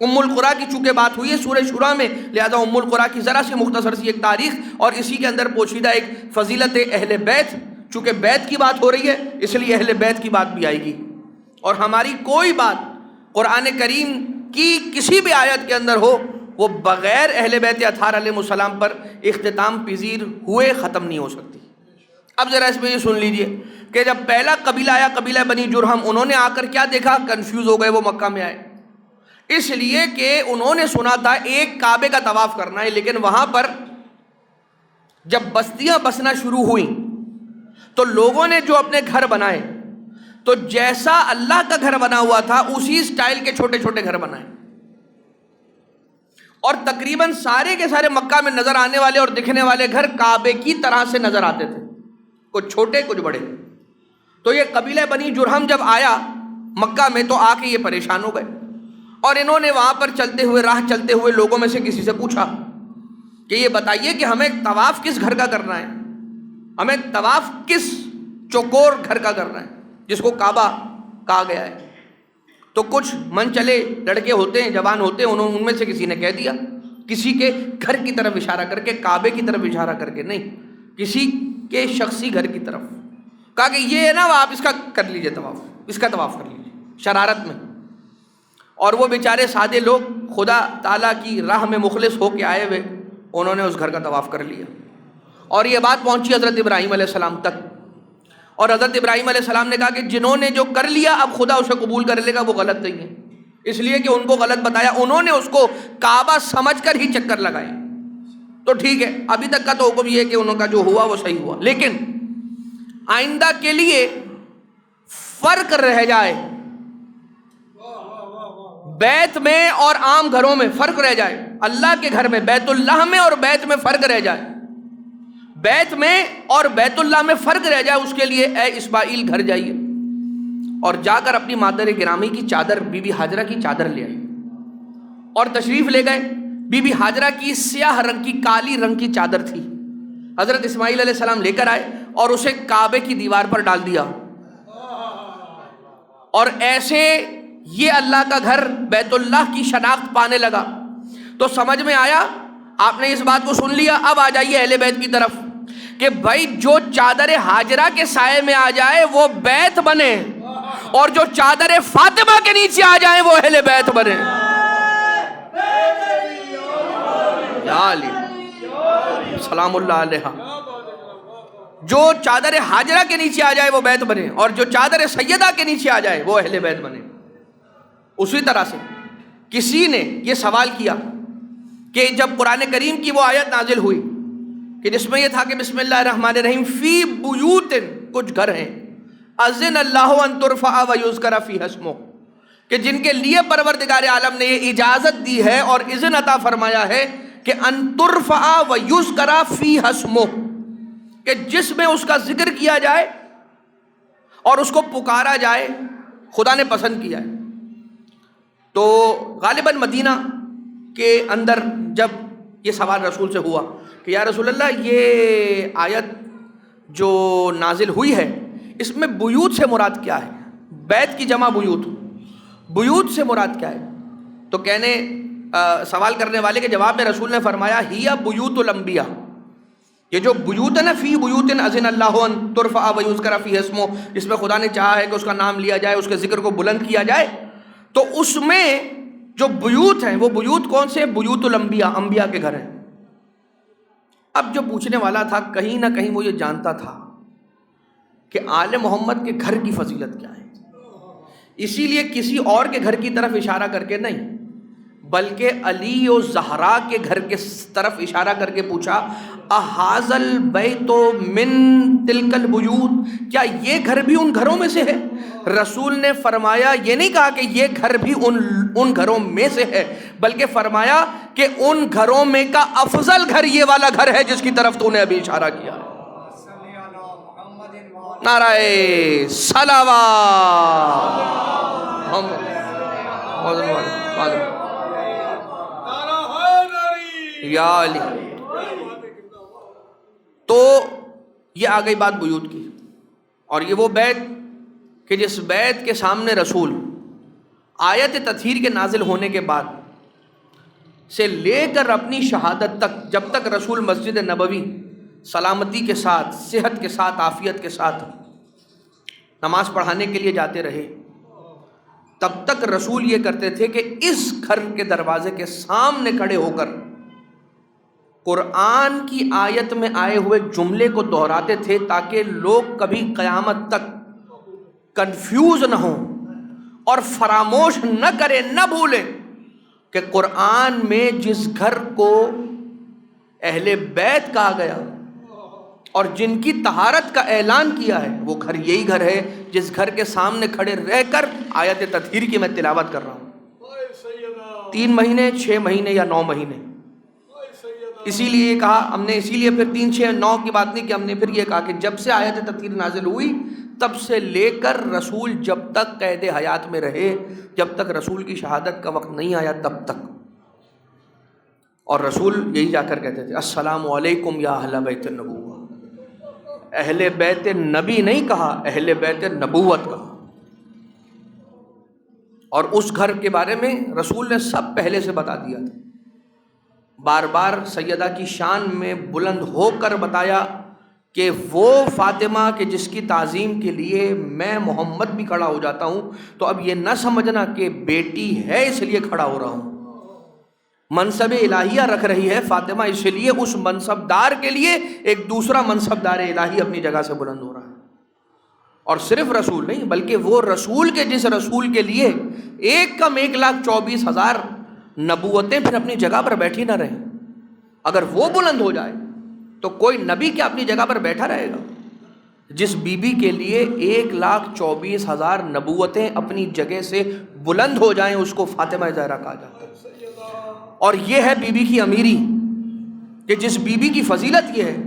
ام القریٰ کی چونکہ بات ہوئی ہے سورہ شورى میں، لہذا ام القریٰ کی ذرا سی مختصر سی ایک تاریخ اور اسی کے اندر پوشیدہ ایک فضیلت اہل بیت، چونکہ بیت کی بات ہو رہی ہے اس لیے اہل بیت کی بات بھی آئے گی. اور ہماری کوئی بات قرآن کریم کی کسی بھی آیت کے اندر ہو، وہ بغیر اہل بیت اطہار علیہ السلام پر اختتام پذیر ہوئے ختم نہیں ہو سکتی. اب ذرا اس میں یہ سن لیجئے کہ جب پہلا قبیلہ آیا، قبیلہ بنی جرہم، انہوں نے آ کر کیا دیکھا؟ کنفیوز ہو گئے. وہ مکہ میں آئے اس لیے کہ انہوں نے سنا تھا ایک کعبے کا طواف کرنا ہے، لیکن وہاں پر جب بستیاں بسنا شروع ہوئیں تو لوگوں نے جو اپنے گھر بنائے، تو جیسا اللہ کا گھر بنا ہوا تھا اسی سٹائل کے چھوٹے چھوٹے گھر بنائے. اور تقریباً سارے کے سارے مکہ میں نظر آنے والے اور دکھنے والے گھر کعبے کی طرح سے نظر آتے تھے، کچھ چھوٹے کچھ بڑے. تو یہ قبیلہ بنی جرہم جب آیا مکہ میں تو آ کے یہ پریشان ہو گئے، اور انہوں نے وہاں پر چلتے ہوئے، راہ چلتے ہوئے لوگوں میں سے کسی سے پوچھا کہ یہ بتائیے کہ ہمیں طواف کس گھر کا کرنا ہے، ہمیں طواف کس چوکور گھر کا کرنا ہے جس کو کعبہ کہا گیا ہے. تو کچھ من چلے لڑکے ہوتے ہیں، جوان ہوتے ہیں، ان میں سے کسی نے کہہ دیا، کسی کے گھر کی طرف اشارہ کر کے، کعبے کی طرف اشارہ کر کے نہیں، کسی کے شخصی گھر کی طرف، کہا کہ یہ ہے نا آپ اس کا کر لیجئے طواف، اس کا طواف کر لیجئے، شرارت میں. اور وہ بیچارے سادے لوگ خدا تعالیٰ کی راہ میں مخلص ہو کے آئے ہوئے، انہوں نے اس گھر کا طواف کر لیا. اور یہ بات پہنچی حضرت ابراہیم علیہ السلام تک، اور حضرت ابراہیم علیہ السلام نے کہا کہ جنہوں نے جو کر لیا اب خدا اسے قبول کر لے گا، وہ غلط نہیں ہے، اس لیے کہ ان کو غلط بتایا، انہوں نے اس کو کعبہ سمجھ کر ہی چکر لگائے. تو ٹھیک ہے، ابھی تک کا تو حکم یہ ہے کہ انہوں کا جو ہوا وہ صحیح ہوا، لیکن آئندہ کے لیے فرق رہ جائے، بیت میں اور عام گھروں میں فرق رہ جائے، اللہ کے گھر میں بیت اللہ میں اور بیت میں فرق رہ جائے، بیت میں اور بیت اللہ میں فرق رہ جائے، اس کے لیے اے اسماعیل گھر جائیے اور جا کر اپنی مادر گرامی کی چادر، بی بی ہاجرہ کی چادر لے آئیے. اور تشریف لے گئے. بی بی ہاجرہ کی سیاہ رنگ کی، کالی رنگ کی چادر تھی، حضرت اسماعیل علیہ السلام لے کر آئے اور اسے کعبے کی دیوار پر ڈال دیا. اور ایسے یہ اللہ کا گھر بیت اللہ کی شناخت پانے لگا. تو سمجھ میں آیا، آپ نے اس بات کو سن لیا. اب آ جائیے اہل بیت کی طرف کہ بھائی جو چادر ہاجرہ کے سائے میں آ جائے وہ بیت بنے، اور جو چادر فاطمہ کے نیچے آ جائے وہ اہل بیت بنے. یا علی سلام اللہ علیہ. جو چادر حاجرہ کے نیچے آ جائے وہ بیت بنے، اور جو چادر سیدہ کے نیچے آ جائے وہ اہل بیت بنے۔ اسی طرح سے کسی نے یہ سوال کیا کہ جب قرآن کریم کی وہ آیت نازل ہوئی کہ جس میں یہ تھا کہ بسم اللہ الرحمن الرحیم فی بیوت، کچھ گھر ہیں اذن اللہ ان ترفع ویذکر فیہا اسمہ، کہ جن کے لیے پروردگار عالم نے یہ اجازت دی ہے اور اذن عطا فرمایا ہے کہ ان ترفع ویذکر فیہا اسمہ، کہ جس میں اس کا ذکر کیا جائے اور اس کو پکارا جائے، خدا نے پسند کیا ہے۔ تو غالباً مدینہ کے اندر جب یہ سوال رسول سے ہوا کہ یا رسول اللہ یہ آیت جو نازل ہوئی ہے اس میں بیوت سے مراد کیا ہے؟ بیت کی جمع بیوت، بیوت سے مراد کیا ہے؟ تو سوال کرنے والے کے جواب میں رسول نے فرمایا ہی بیوت الانبیاء، یہ جو بیوت ہے نا، فی بیوت اذن اللہ ان ترفع ویذکر فیہا اسمہ، اس میں خدا نے چاہا ہے کہ اس کا نام لیا جائے، اس کے ذکر کو بلند کیا جائے، تو اس میں جو بیوت ہیں وہ بیوت کون سے؟ بیوت الانبیاء، انبیاء کے گھر ہیں۔ اب جو پوچھنے والا تھا کہیں نہ کہیں وہ یہ جانتا تھا کہ آل محمد کے گھر کی فضیلت کیا ہے، اسی لیے کسی اور کے گھر کی طرف اشارہ کر کے نہیں بلکہ علی و زہرا کے گھر کے طرف اشارہ کر کے پوچھا احاذ البیت من تلک البیوت، کیا یہ گھر بھی ان گھروں میں سے ہے؟ رسول نے فرمایا، یہ نہیں کہا کہ یہ گھر بھی ان گھروں میں سے ہے، بلکہ فرمایا کہ ان گھروں میں کا افضل گھر یہ والا گھر ہے جس کی طرف تو نے ابھی اشارہ کیا ہے۔ نعرہ صلوات یا علی۔ تو یہ آ گئی بات بیوت کی، اور یہ وہ بیت کہ جس بیت کے سامنے رسول آیت تطہیر کے نازل ہونے کے بعد سے لے کر اپنی شہادت تک، جب تک رسول مسجد نبوی سلامتی کے ساتھ، صحت کے ساتھ، عافیت کے ساتھ نماز پڑھانے کے لیے جاتے رہے، تب تک رسول یہ کرتے تھے کہ اس گھر کے دروازے کے سامنے کھڑے ہو کر قرآن کی آیت میں آئے ہوئے جملے کو دہراتے تھے تاکہ لوگ کبھی قیامت تک کنفیوز نہ ہوں اور فراموش نہ کریں، نہ بھولیں کہ قرآن میں جس گھر کو اہل بیت کہا گیا اور جن کی طہارت کا اعلان کیا ہے وہ گھر یہی گھر ہے جس گھر کے سامنے کھڑے رہ کر آیت تطہیر کی میں تلاوت کر رہا ہوں، 3 مہینے، 6 مہینے یا 9 مہینے۔ اسی لیے کہا ہم نے، اسی لیے پھر 3، 6، 9 کی بات نہیں کہ ہم نے پھر یہ کہا کہ جب سے آیت تطہیر نازل ہوئی تب سے لے کر رسول جب تک قید حیات میں رہے، جب تک رسول کی شہادت کا وقت نہیں آیا تب تک، اور رسول یہی جا کر کہتے تھے السلام علیکم یا اہل بیت النبوہ، اہل بیت نبی نہیں کہا، اہل بیت نبوت کہا۔ اور اس گھر کے بارے میں رسول نے سب پہلے سے بتا دیا تھا، بار بار سیدہ کی شان میں بلند ہو کر بتایا کہ وہ فاطمہ کہ جس کی تعظیم کے لیے میں محمد بھی کھڑا ہو جاتا ہوں، تو اب یہ نہ سمجھنا کہ بیٹی ہے اس لیے کھڑا ہو رہا ہوں، منصب الہیہ رکھ رہی ہے فاطمہ، اس لیے اس منصب دار کے لیے ایک دوسرا منصب دار الہی اپنی جگہ سے بلند ہو رہا ہے۔ اور صرف رسول نہیں بلکہ وہ رسول کے جس رسول کے لیے 1,24,000 نبوتیں پھر اپنی جگہ پر بیٹھی نہ رہیں، اگر وہ بلند ہو جائے تو کوئی نبی کیا اپنی جگہ پر بیٹھا رہے گا؟ جس بی بی کے لیے 1,24,000 نبوتیں اپنی جگہ سے بلند ہو جائیں اس کو فاطمہ زہرا کہا جاتا ہے۔ اور یہ ہے بی بی کی امیری کہ جس بی بی کی فضیلت یہ ہے،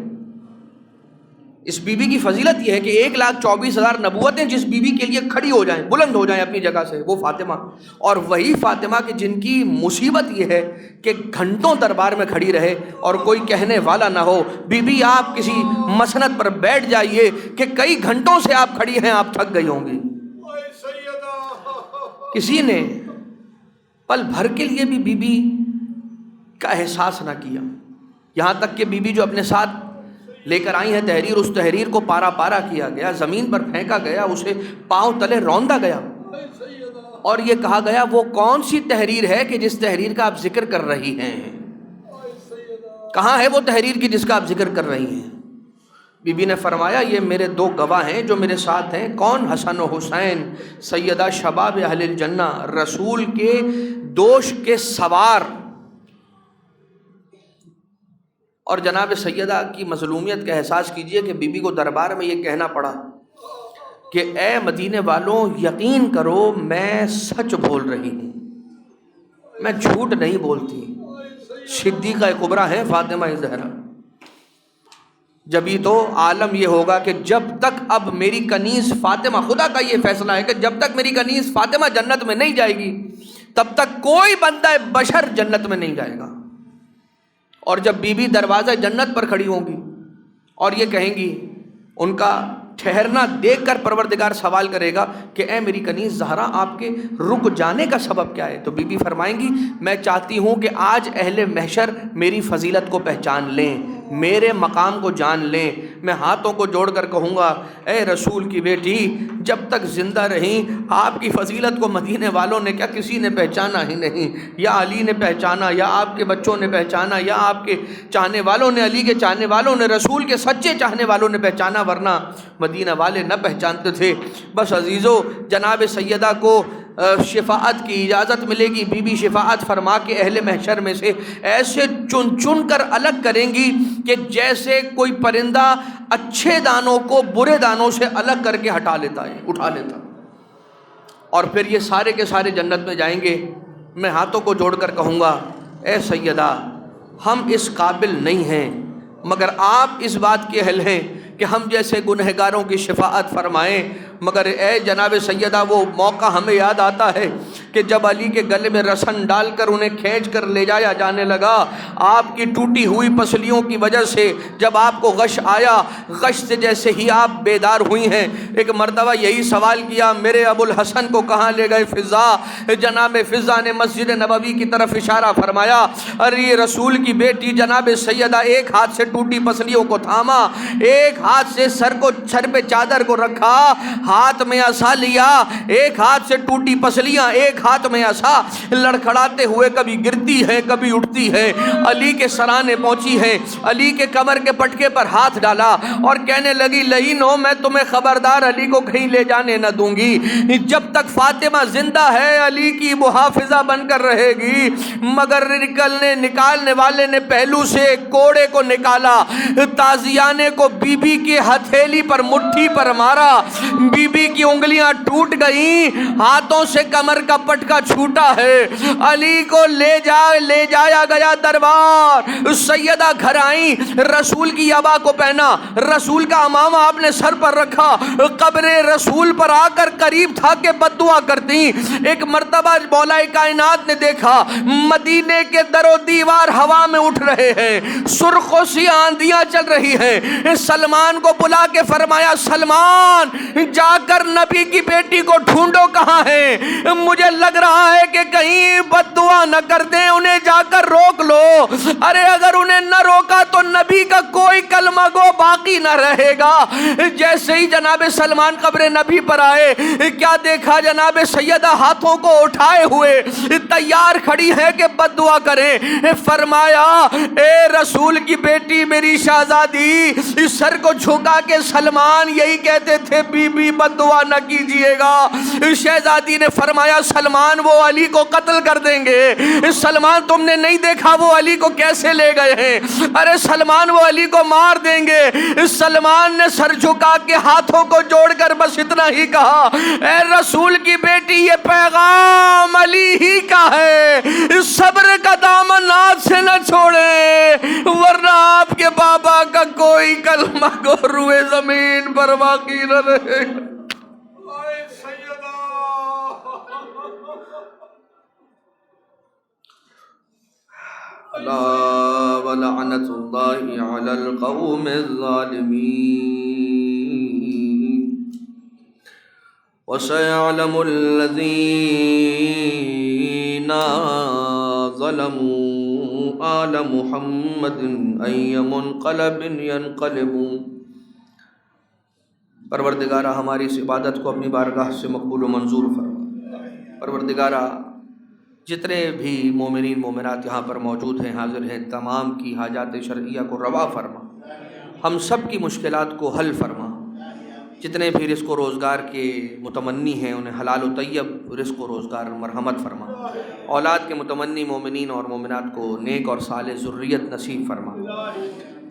اس بی بی کی فضیلت یہ ہے کہ 1,24,000 نبوتیں جس بی بی کے لیے کھڑی ہو جائیں، بلند ہو جائیں اپنی جگہ سے، وہ فاطمہ۔ اور وہی فاطمہ کہ جن کی مصیبت یہ ہے کہ گھنٹوں دربار میں کھڑی رہے اور کوئی کہنے والا نہ ہو، بی بی آپ کسی مسند پر بیٹھ جائیے کہ کئی گھنٹوں سے آپ کھڑی ہیں، آپ تھک گئی ہوں گی، کسی نے پل بھر کے لیے بھی بی بی کا احساس نہ کیا، یہاں تک کہ بی بی جو اپنے ساتھ لے کر آئی ہیں تحریر، اس تحریر کو پارا پارا کیا گیا، زمین پر پھینکا گیا، اسے پاؤں تلے روندا گیا، اور یہ کہا گیا وہ کون سی تحریر ہے کہ جس تحریر کا آپ ذکر کر رہی ہیں؟ کہاں ہے وہ تحریر کی جس کا آپ ذکر کر رہی ہیں؟ بی نے فرمایا یہ میرے دو گواہ ہیں جو میرے ساتھ ہیں. کون؟ حسن و حسین سیدہ شباب اہل الجنہ، رسول کے دوش کے سوار. اور جناب سیدہ کی مظلومیت کا احساس کیجئے کہ بی بی کو دربار میں یہ کہنا پڑا کہ اے مدینے والوں یقین کرو میں سچ بول رہی ہوں، میں جھوٹ نہیں بولتی. صدیقہ کبریٰ ہے فاطمہ زہرا. جبھی تو عالم یہ ہوگا کہ جب تک اب میری کنیز فاطمہ، خدا کا یہ فیصلہ ہے کہ جب تک میری کنیز فاطمہ جنت میں نہیں جائے گی تب تک کوئی بندہ بشر جنت میں نہیں جائے گا. اور جب بی بی دروازہ جنت پر کھڑی ہوں گی اور یہ کہیں گی، ان کا ٹھہرنا دیکھ کر پروردگار سوال کرے گا کہ اے میری کنیز زہرا آپ کے رک جانے کا سبب کیا ہے؟ تو بی بی فرمائیں گی میں چاہتی ہوں کہ آج اہل محشر میری فضیلت کو پہچان لیں، میرے مقام کو جان لیں. میں ہاتھوں کو جوڑ کر کہوں گا اے رسول کی بیٹی جب تک زندہ رہیں آپ کی فضیلت کو مدینے والوں نے کیا کسی نے پہچانا ہی نہیں. یا علی نے پہچانا، یا آپ کے بچوں نے پہچانا، یا آپ کے چاہنے والوں نے، علی کے چاہنے والوں نے، رسول کے سچے چاہنے والوں نے پہچانا، ورنہ مدینہ والے نہ پہچانتے تھے. بس عزیزو جناب سیدہ کو شفاعت کی اجازت ملے گی. بی بی شفاعت فرما کے اہل محشر میں سے ایسے چن چن کر الگ کریں گی کہ جیسے کوئی پرندہ اچھے دانوں کو برے دانوں سے الگ کر کے اٹھا لیتا. اور پھر یہ سارے کے سارے جنت میں جائیں گے. میں ہاتھوں کو جوڑ کر کہوں گا اے سیدہ ہم اس قابل نہیں ہیں مگر آپ اس بات کے اہل ہیں کہ ہم جیسے گنہگاروں کی شفاعت فرمائیں. مگر اے جناب سیدہ وہ موقع ہمیں یاد آتا ہے کہ جب علی کے گلے میں رسن ڈال کر انہیں کھینچ کر لے جایا جانے لگا، آپ کی ٹوٹی ہوئی پسلیوں کی وجہ سے جب آپ کو غش آیا، غش سے جیسے ہی آپ بیدار ہوئی ہیں ایک مرتبہ یہی سوال کیا میرے ابو الحسن کو کہاں لے گئے فضا؟ جناب فضا نے مسجد نبوی کی طرف اشارہ فرمایا. ارے رسول کی بیٹی جناب سیدہ ایک ہاتھ سے ٹوٹی پسلیوں کو تھاما، ایک ہاتھ سے سر پہ چادر کو رکھا، ہاتھ میں عصا لیا، ایک ہاتھ سے ٹوٹی پسلیاں، ایک ہاتھ میں عصا، لڑکھڑاتے ہوئے کبھی گرتی ہے کبھی اٹھتی ہے، علی کے سرانے پہنچی ہے، علی کے کمر کے پٹکے پر ہاتھ ڈالا اور کہنے لگی لعینو میں تمہیں خبردار علی کو کہیں لے جانے نہ دوں گی، جب تک فاطمہ زندہ ہے علی کی محافظہ بن کر رہے گی. مگر نکالنے والے نے پہلو سے کوڑے کو نکالا، تازیانے کو بی بی کی ہتھیلی پر مٹھی پر مارا، بی بی کی انگلیاں ٹوٹ گئیں، ہاتھوں سے کمر کا پٹکا چھوٹا ہے. علی کو لے جایا گیا دربار. سیدہ گھر آئیں، رسول کی عبا کو پہنا، رسول کا امامہ آپ نے سر پر رکھا، قبر رسول پر آ کر قریب تھا کہ بد دعا کرتی. ایک مرتبہ مولا کائنات نے دیکھا مدینے کے در و دیوار ہوا میں اٹھ رہے ہیں، سرخ و سیاہ آندیاں چل رہی ہیں. سلمان کو بلا کے فرمایا سلمان جا کر نبی کی بیٹی کو ڈھونڈو کہاں ہے، مجھے لگ رہا ہے کہ کہیں بد دعا نہ کر دیں، انہیں جا کر روک لو. ارے اگر انہیں نہ روکا تو نبی کا کوئی کلمہ گو باقی نہ رہے گا. جیسے ہی جناب سلمان قبر نبی پر آئے کیا دیکھا؟ جناب سیدہ ہاتھوں کو اٹھائے ہوئے تیار کھڑی ہے کہ بد دعا کریں. فرمایا اے رسول کی بیٹی میری شہزادی، سر کو جھکا کے سلمان یہی کہتے تھے بی بی بد دعا نہ کیجئے گا. شہزادی نے فرمایا سلمان وہ علی کو قتل کر دیں گے. سلمان تم نے نہیں دیکھا وہ علی کو کیسے لے گئے ہیں؟ ارے سلمان وہ علی کو مار دیں گے. سلمان نے سر جھکا کے ہاتھوں کو جوڑ کر بس اتنا ہی کہا اے رسول کی بیٹی یہ پیغام علی ہی کا ہے، صبر کا دامن ہاتھ سے نہ چھوڑے ورنہ آپ کے بابا کا کوئی کلمہ کو روئے زمین پر باقی نہ رہے گا. لا ولعنت اللہ علی القوم الظالمین وسيعلم الذين ظلموا آل محمد أي منقلب ينقلبون. پروردگارہ ہماری اس عبادت کو اپنی بارگاہ سے مقبول و منظور فرما. پروردگارہ جتنے بھی مومنین مومنات یہاں پر موجود ہیں حاضر ہیں تمام کی حاجات شرعیہ کو روا فرما. ہم سب کی مشکلات کو حل فرما، جتنے بھی رزق و روزگار کے متمنی ہیں انہیں حلال و طیب رزق و روزگار مرحمت فرما، اولاد کے متمنی مومنین اور مومنات کو نیک اور صالح ذریت نصیب فرما،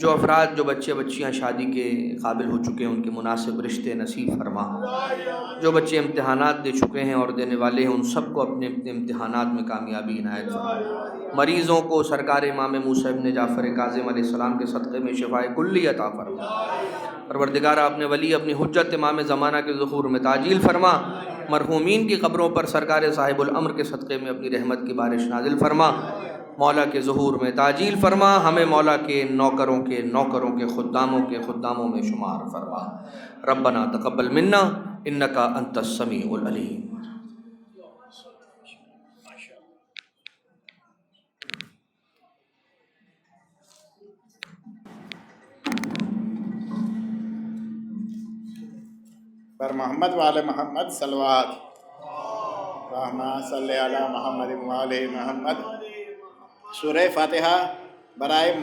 جو افراد جو بچے بچیاں شادی کے قابل ہو چکے ہیں ان کے مناسب رشتے نصیب فرما، جو بچے امتحانات دے چکے ہیں اور دینے والے ہیں ان سب کو اپنے اپنے امتحانات میں کامیابی عنایت فرما، مریضوں کو سرکار امام موسیٰ ابن جعفر کاظم علیہ السلام کے صدقے میں شفائے کلی عطا فرما، پروردگارہ اپنے ولی اپنی حجت امام زمانہ کے ظہور میں تعجیل فرما، مرحومین کی قبروں پر سرکار صاحب الامر کے صدقے میں اپنی رحمت کی بارش نازل فرما، مولا کے ظہور میں تعجیل فرما، ہمیں مولا کے نوکروں کے خداموں میں شمار فرما۔ ربنا تقبل منا انک انت السمیع العلیم۔ پر محمد وآل محمد صلوات، اللہم صلی علی محمد وآل محمد۔ سورہ فاتحہ برائے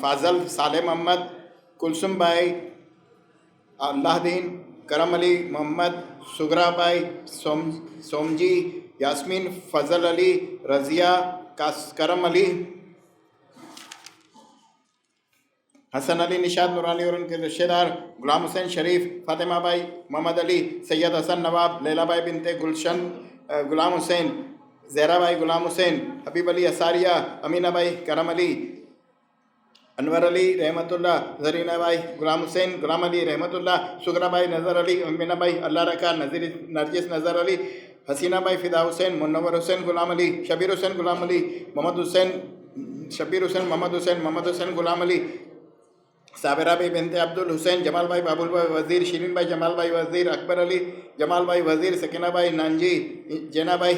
فاضل صالح محمد، کلثم بائی، اللہ دین، کرم علی محمد، سگرا بائی، سومجی، یاسمین، فضل علی، رضیہ، کرم علی، حسن علی نشاد نورانی اور ان کے رشتہ دار، غلام حسین شریف، فاطمہ بائی، محمد علی، سید حسن نواب، لیلا بائی بنت گلشن غلام حسین، Zahra by Ghulam Hussain, Habib Ali اساریہ، Amina by, کرم علی، انور علی رحمۃ اللہ، زرینہ بائی، غلام حسین، غلام علی رحمۃ اللہ، سگرا بائی، نظر علی، امینہ بائی، اللہ رکھا، نرجس نظر علی، حسینہ by, Fida Hussain, Munawar Hussain Ghulam Ali, Shabbir Hussain Ghulam Ali, Muhammad Hussain Ghulam Ali, Sabira by بنت عبد الحسین، جمال بھائی، بابول بھائی وزیر، شیرین بھائی، جمال بھائی وزیر، اکبر علی، جمال بھائی وزیر، سکینہ بھائی نانجی، جینا بھائی،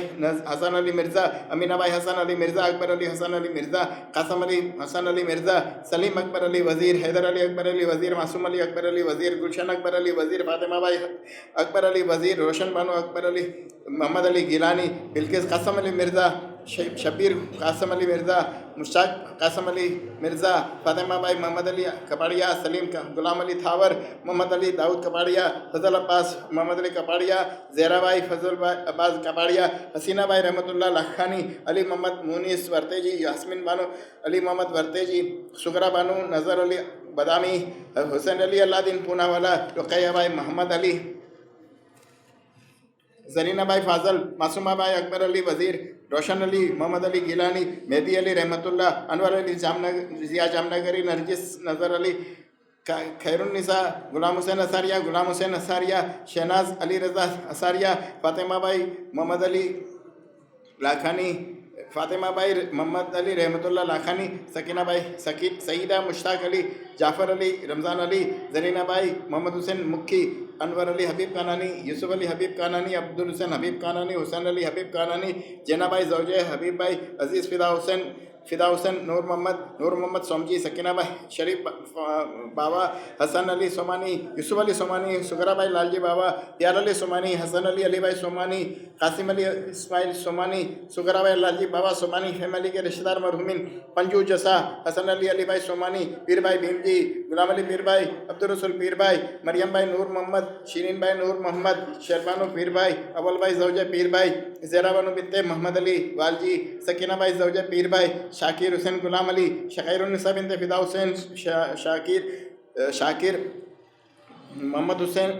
حسن علی مرزا، امینہ بھائی، حسن علی مرزا، اکبر علی، حسن علی مرزا، قاسم علی، حسن علی مرزا، سلیم اکبر علی وزیر، حیدر علی اکبر علی وزیر، معصوم علی اکبر علی وزیر، گلشن اکبر علی وزیر، فاطمہ بھائی اکبر علی وزیر، روشن بانو اکبر علی، محمد علی گیلانی، بلکس قاسم علی مرزا، شبیر قاسم علی مرزا، مشتاق قاسم علی مرزا، فاطمہ بھائی محمد علی کپاڑیا، سلیم غلام علی تھاور، محمد علی داؤد کپاڑیا، فضل عباس محمد علی کپاڑیا، زہرا بھائی فضل عباس کپاڑیا، حسینہ بھائی رحمۃ اللہ لاکھانی، علی محمد مونس ورتیجی، یاسمین بانو علی محمد ورتیجی، سگرا بانو نظر علی بادامی، حسین علی اللہ دین پونا والا، رقیہ بھائی محمد علی، زرینہ بھائی فاضل، معصومہ بھائی اکبر علی وزیر، روشن علی محمد علی گیلانی، مہدی علی رحمۃ اللہ، انور علی ضیاء جامنگری، نرجس نظر علی، خیر النساء غلام حسین اساریہ، شہناز علی رضا اساریہ، فاطمہ بھائی محمد علی لاکھانی، فاطمہ بھائی محمد علی رحمۃ اللہ لاکھانی، سکینہ بھائی سعیدہ مشتاق علی، جعفر علی رمضان علی، زرینہ بھائی محمد حسین مکی، انور علی حبیب کانانی، یوسف علی حبیب کانانی، عبد الحسین حبیب کانانی، حسین علی حبیب کانانی، جینا بھائی زوجہ حبیب بھائی عزیز، فدا حسین، نور محمد سومجی، سکینہ بھائی شریف بابا، حسن علی سومانی، یوسف علی سومانی، سگرا بھائی لالجی بابا، پیار علی سومانی، حسن علی بھائی سومانی، قاسم علی اسماعیل سومانی، سگرا بھائی لالجی بابا سومانی، فیملی کے رشتہ دار مرحومین، پنجو جسا، حسن علی بھائی سومانی، پیر بھائی بھیم جی، غلام علی پیر بھائی، عبدالرسول پیر بھائی، مریم بھائی نور محمد، شیرین بھائی نور محمد، شیربانو پیر بھائی، اول بھائی زوجہ پیر بھائی، زہرا بانو بنت محمد علی والجی، سکینہ بھائی زوجہ پیر بھائی، شاکر حسین غلام علی، شقیر النساء بنت فدا حسین، شاکر محمد حسین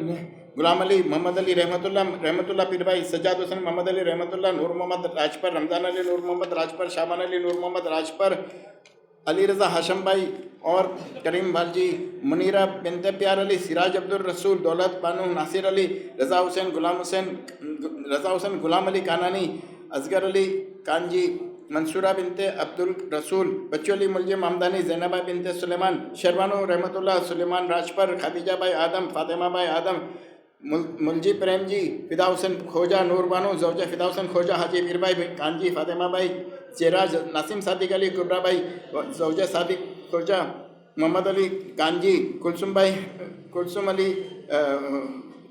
غلام علی، محمد علی رحمۃ اللہ پیر بھائی، سجاد حسین محمد علی رحمۃ اللہ، نور محمد راجپر، رمضان علی نور محمد راجپر، شابان علی نور محمد راجپر، علی رضا ہاشم بھائی اور کریم والجی، منیرہ بنت پیار علی، سراج عبد الرسول، دولت بانو ناصر علی، رضا حسین غلام علی کانانی، اصغر علی کانجی، منصورہ بنت عبد الرسول، بچو علی ملجم حمدانی، زینبہ بنت سلیمان، شیربانو رحمۃ اللہ، سلیمان راجپر، خدیجہ بھائی آدم، فاطمہ بھائی آدم، ملجی پریم جی، فدا حسین کھوجا، نور بانو زوجہ فدا حسین کھوجا، حاجی پیر بھائی کانجی، فاطمہ بھائی سراج، ناسم صادق علی کبرا بھائی زوجہ صادق کھوجا، محمد علی کانجی، کلثم علی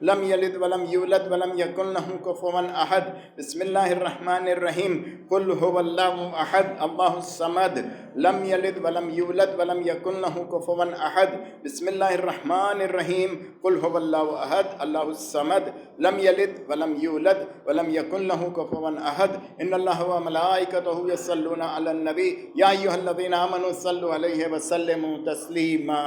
لم يلد ولم يولد ولم يكن له كفوا أحد. بسم الله الرحمن الرحيم. قل هو الله أحد الله الصمد لم يلد ولم يولد ولم يكن له كفوا أحد. بسم الله الرحمن الرحيم. قل هو الله أحد الله الصمد لم يلد ولم يولد ولم يكن له كفوا أحد. إن الله وملائكته يصلون على النبي يا أيها الذين آمنوا صلوا عليه وسلموا تسليما.